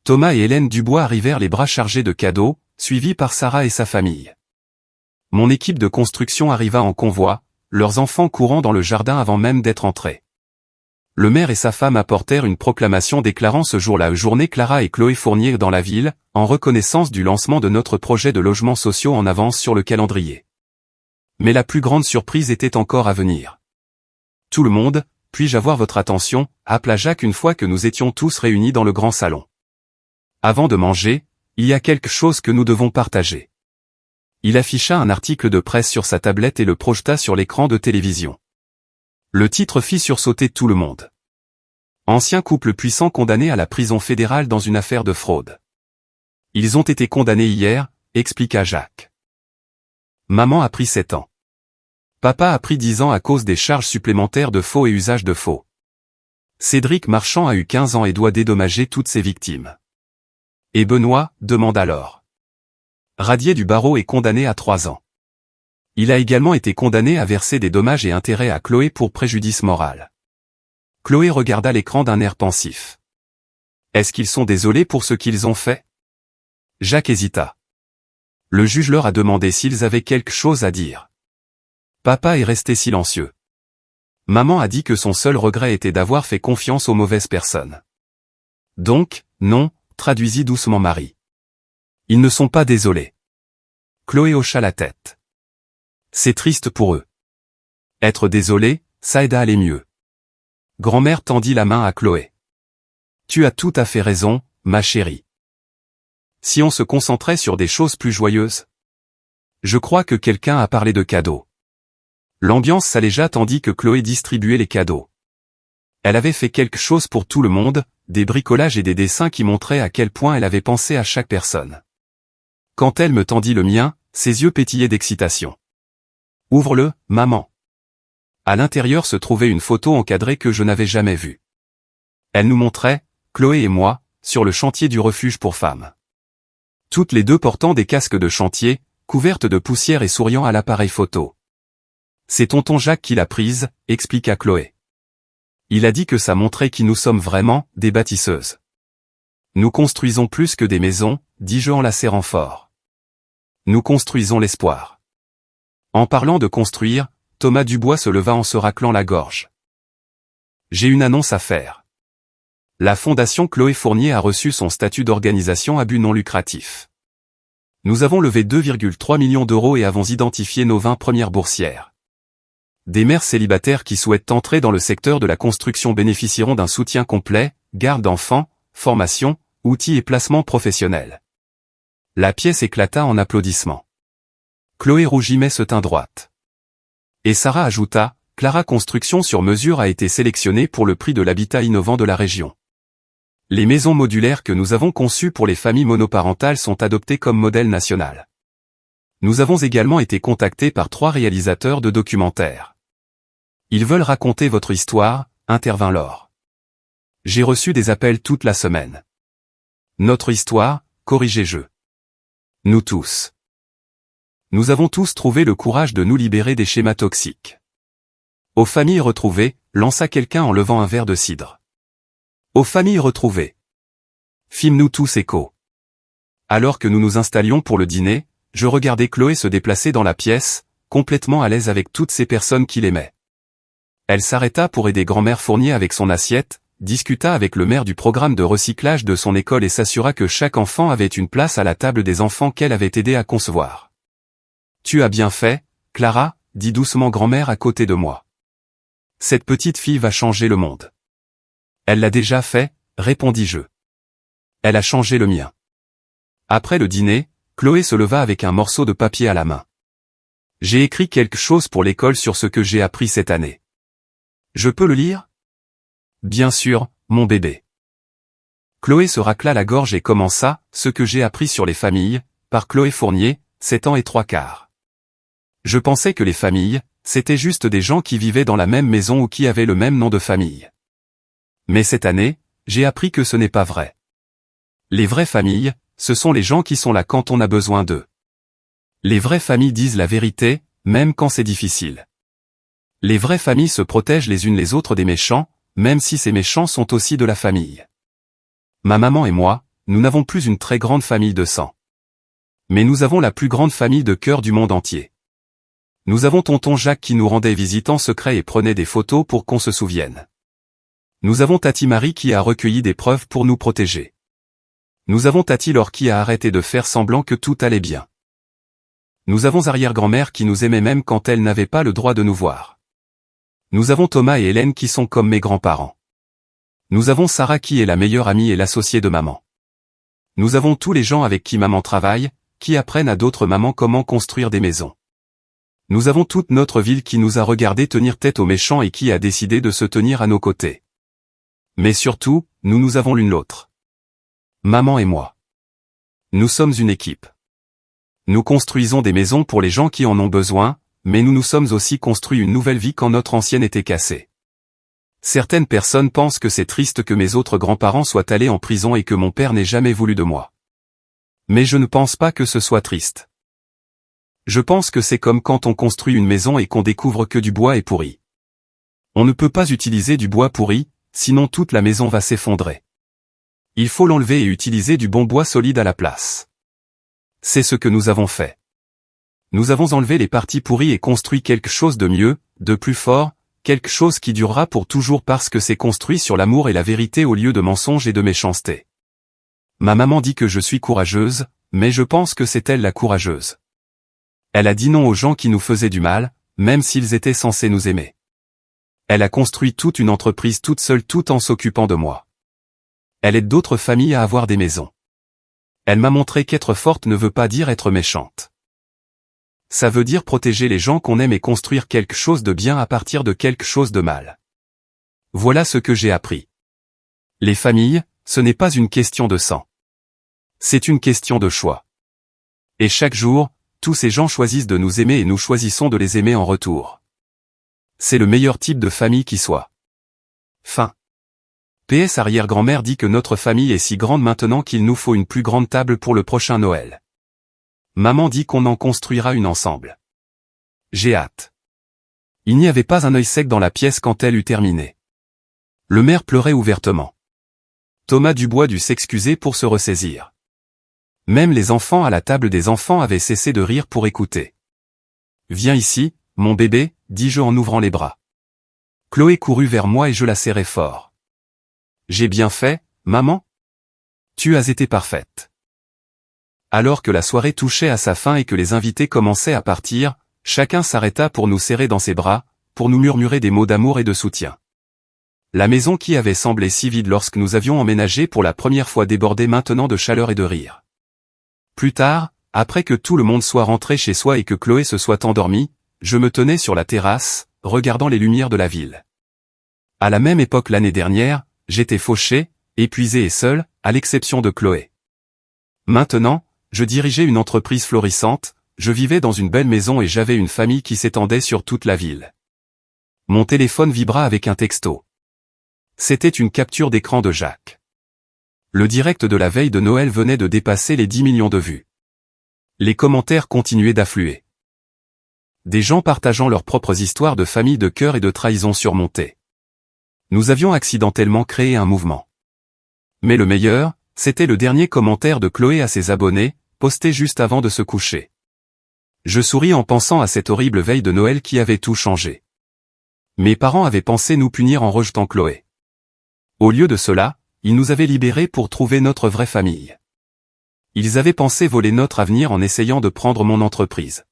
Thomas et Hélène Dubois arrivèrent les bras chargés de cadeaux, suivis par Sarah et sa famille. Mon équipe de construction arriva en convoi, leurs enfants courant dans le jardin avant même d'être entrés. Le maire et sa femme apportèrent une proclamation déclarant ce jour-là journée Clara et Chloé Fournier dans la ville, en reconnaissance du lancement de notre projet de logements sociaux en avance sur le calendrier. Mais la plus grande surprise était encore à venir. Tout le monde, puis-je avoir votre attention, appela Jacques une fois que nous étions tous réunis dans le grand salon. Avant de manger, il y a quelque chose que nous devons partager. Il afficha un article de presse sur sa tablette et le projeta sur l'écran de télévision. Le titre fit sursauter tout le monde. Ancien couple puissant condamné à la prison fédérale dans une affaire de fraude. Ils ont été condamnés hier, expliqua Jacques. Maman a pris 7 ans. Papa a pris 10 ans à cause des charges supplémentaires de faux et usage de faux. Cédric Marchand a eu 15 ans et doit dédommager toutes ses victimes. Et Benoît, demande alors. Radié du barreau est condamné à 3 ans. Il a également été condamné à verser des dommages et intérêts à Chloé pour préjudice moral. Chloé regarda l'écran d'un air pensif. Est-ce qu'ils sont désolés pour ce qu'ils ont fait? Jacques hésita. Le juge leur a demandé s'ils avaient quelque chose à dire. Papa est resté silencieux. Maman a dit que son seul regret était d'avoir fait confiance aux mauvaises personnes. Donc, non, traduisit doucement Marie. Ils ne sont pas désolés. Chloé hocha la tête. C'est triste pour eux. Être désolé, ça aide à aller mieux. Grand-mère tendit la main à Chloé. Tu as tout à fait raison, ma chérie. Si on se concentrait sur des choses plus joyeuses. Je crois que quelqu'un a parlé de cadeaux. L'ambiance s'allégea tandis que Chloé distribuait les cadeaux. Elle avait fait quelque chose pour tout le monde, des bricolages et des dessins qui montraient à quel point elle avait pensé à chaque personne. Quand elle me tendit le mien, ses yeux pétillaient d'excitation. Ouvre-le, maman. À l'intérieur se trouvait une photo encadrée que je n'avais jamais vue. Elle nous montrait, Chloé et moi, sur le chantier du refuge pour femmes. Toutes les deux portant des casques de chantier, couvertes de poussière et souriant à l'appareil photo. C'est tonton Jacques qui l'a prise, expliqua Chloé. Il a dit que ça montrait qui nous sommes vraiment, des bâtisseuses. Nous construisons plus que des maisons, dis-je en la serrant fort. Nous construisons l'espoir. En parlant de construire, Thomas Dubois se leva en se raclant la gorge. J'ai une annonce à faire. La Fondation Chloé Fournier a reçu son statut d'organisation à but non lucratif. Nous avons levé 2,3 millions d'euros et avons identifié nos 20 premières boursières. Des mères célibataires qui souhaitent entrer dans le secteur de la construction bénéficieront d'un soutien complet, garde d'enfants, formation, outils et placements professionnels. La pièce éclata en applaudissements. Chloé rougit mais se tint droite. Et Sarah ajouta, Clara Construction sur mesure a été sélectionnée pour le prix de l'habitat innovant de la région. Les maisons modulaires que nous avons conçues pour les familles monoparentales sont adoptées comme modèle national. Nous avons également été contactés par 3 réalisateurs de documentaires. Ils veulent raconter votre histoire, intervint Laure. J'ai reçu des appels toute la semaine. Notre histoire, corrigez-je. Nous tous. Nous avons tous trouvé le courage de nous libérer des schémas toxiques. Aux familles retrouvées, lança quelqu'un en levant un verre de cidre. Aux familles retrouvées. Fîmes-nous tous écho. Alors que nous nous installions pour le dîner, je regardais Chloé se déplacer dans la pièce, complètement à l'aise avec toutes ces personnes qui l'aimaient. Elle s'arrêta pour aider grand-mère Fournier avec son assiette, discuta avec le maire du programme de recyclage de son école et s'assura que chaque enfant avait une place à la table des enfants qu'elle avait aidé à concevoir. Tu as bien fait, Clara, dit doucement grand-mère à côté de moi. Cette petite fille va changer le monde. Elle l'a déjà fait, répondis-je. Elle a changé le mien. Après le dîner, Chloé se leva avec un morceau de papier à la main. J'ai écrit quelque chose pour l'école sur ce que j'ai appris cette année. Je peux le lire? Bien sûr, mon bébé. Chloé se racla la gorge et commença, ce que j'ai appris sur les familles, par Chloé Fournier, 7 ans et 3/4. Je pensais que les familles, c'était juste des gens qui vivaient dans la même maison ou qui avaient le même nom de famille. Mais cette année, j'ai appris que ce n'est pas vrai. Les vraies familles, ce sont les gens qui sont là quand on a besoin d'eux. Les vraies familles disent la vérité, même quand c'est difficile. Les vraies familles se protègent les unes les autres des méchants, même si ces méchants sont aussi de la famille. Ma maman et moi, nous n'avons plus une très grande famille de sang. Mais nous avons la plus grande famille de cœur du monde entier. Nous avons tonton Jacques qui nous rendait visite en secret et prenait des photos pour qu'on se souvienne. Nous avons Tati Marie qui a recueilli des preuves pour nous protéger. Nous avons Tati Laure qui a arrêté de faire semblant que tout allait bien. Nous avons arrière-grand-mère qui nous aimait même quand elle n'avait pas le droit de nous voir. Nous avons Thomas et Hélène qui sont comme mes grands-parents. Nous avons Sarah qui est la meilleure amie et l'associée de maman. Nous avons tous les gens avec qui maman travaille, qui apprennent à d'autres mamans comment construire des maisons. Nous avons toute notre ville qui nous a regardé tenir tête aux méchants et qui a décidé de se tenir à nos côtés. Mais surtout, nous avons l'une l'autre. Maman et moi. Nous sommes une équipe. Nous construisons des maisons pour les gens qui en ont besoin, mais nous nous sommes aussi construit une nouvelle vie quand notre ancienne était cassée. Certaines personnes pensent que c'est triste que mes autres grands-parents soient allés en prison et que mon père n'ait jamais voulu de moi. Mais je ne pense pas que ce soit triste. Je pense que c'est comme quand on construit une maison et qu'on découvre que du bois est pourri. On ne peut pas utiliser du bois pourri, sinon toute la maison va s'effondrer. Il faut l'enlever et utiliser du bon bois solide à la place. C'est ce que nous avons fait. Nous avons enlevé les parties pourries et construit quelque chose de mieux, de plus fort, quelque chose qui durera pour toujours parce que c'est construit sur l'amour et la vérité au lieu de mensonges et de méchanceté. Ma maman dit que je suis courageuse, mais je pense que c'est elle la courageuse. Elle a dit non aux gens qui nous faisaient du mal, même s'ils étaient censés nous aimer. Elle a construit toute une entreprise toute seule tout en s'occupant de moi. Elle aide d'autres familles à avoir des maisons. Elle m'a montré qu'être forte ne veut pas dire être méchante. Ça veut dire protéger les gens qu'on aime et construire quelque chose de bien à partir de quelque chose de mal. Voilà ce que j'ai appris. Les familles, ce n'est pas une question de sang. C'est une question de choix. Et chaque jour, tous ces gens choisissent de nous aimer et nous choisissons de les aimer en retour. C'est le meilleur type de famille qui soit. Fin. PS arrière-grand-mère dit que notre famille est si grande maintenant qu'il nous faut une plus grande table pour le prochain Noël. Maman dit qu'on en construira une ensemble. J'ai hâte. Il n'y avait pas un œil sec dans la pièce quand elle eut terminé. Le maire pleurait ouvertement. Thomas Dubois dut s'excuser pour se ressaisir. Même les enfants à la table des enfants avaient cessé de rire pour écouter. Viens ici, mon bébé, dis-je en ouvrant les bras. Chloé courut vers moi et je la serrai fort. J'ai bien fait, maman? Tu as été parfaite. Alors que la soirée touchait à sa fin et que les invités commençaient à partir, chacun s'arrêta pour nous serrer dans ses bras, pour nous murmurer des mots d'amour et de soutien. La maison qui avait semblé si vide lorsque nous avions emménagé pour la première fois débordait maintenant de chaleur et de rire. Plus tard, après que tout le monde soit rentré chez soi et que Chloé se soit endormie, je me tenais sur la terrasse, regardant les lumières de la ville. À la même époque l'année dernière, j'étais fauché, épuisé et seul, à l'exception de Chloé. Maintenant, je dirigeais une entreprise florissante, je vivais dans une belle maison et j'avais une famille qui s'étendait sur toute la ville. Mon téléphone vibra avec un texto. C'était une capture d'écran de Jacques. Le direct de la veille de Noël venait de dépasser les 10 millions de vues. Les commentaires continuaient d'affluer. Des gens partageant leurs propres histoires de famille de cœur et de trahison surmontées. Nous avions accidentellement créé un mouvement. Mais le meilleur, c'était le dernier commentaire de Chloé à ses abonnés, posté juste avant de se coucher. Je souris en pensant à cette horrible veille de Noël qui avait tout changé. Mes parents avaient pensé nous punir en rejetant Chloé. Au lieu de cela, ils nous avaient libérés pour trouver notre vraie famille. Ils avaient pensé voler notre avenir en essayant de prendre mon entreprise.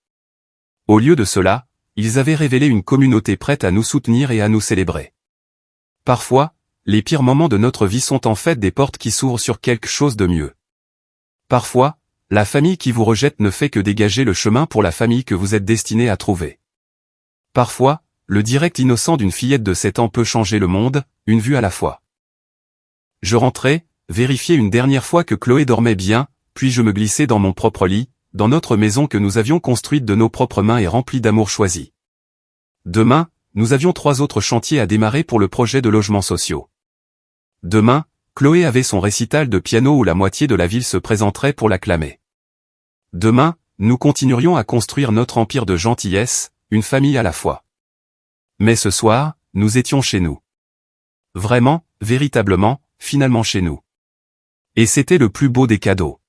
Au lieu de cela, ils avaient révélé une communauté prête à nous soutenir et à nous célébrer. Parfois, les pires moments de notre vie sont en fait des portes qui s'ouvrent sur quelque chose de mieux. Parfois, la famille qui vous rejette ne fait que dégager le chemin pour la famille que vous êtes destiné à trouver. Parfois, le direct innocent d'une fillette de 7 ans peut changer le monde, une vue à la fois. Je rentrai, vérifiai une dernière fois que Chloé dormait bien, puis je me glissai dans mon propre lit, dans notre maison que nous avions construite de nos propres mains et remplie d'amour choisi. Demain, nous avions 3 autres chantiers à démarrer pour le projet de logements sociaux. Demain, Chloé avait son récital de piano où la moitié de la ville se présenterait pour l'acclamer. Demain, nous continuerions à construire notre empire de gentillesse, une famille à la fois. Mais ce soir, nous étions chez nous. Vraiment, véritablement, finalement chez nous. Et c'était le plus beau des cadeaux.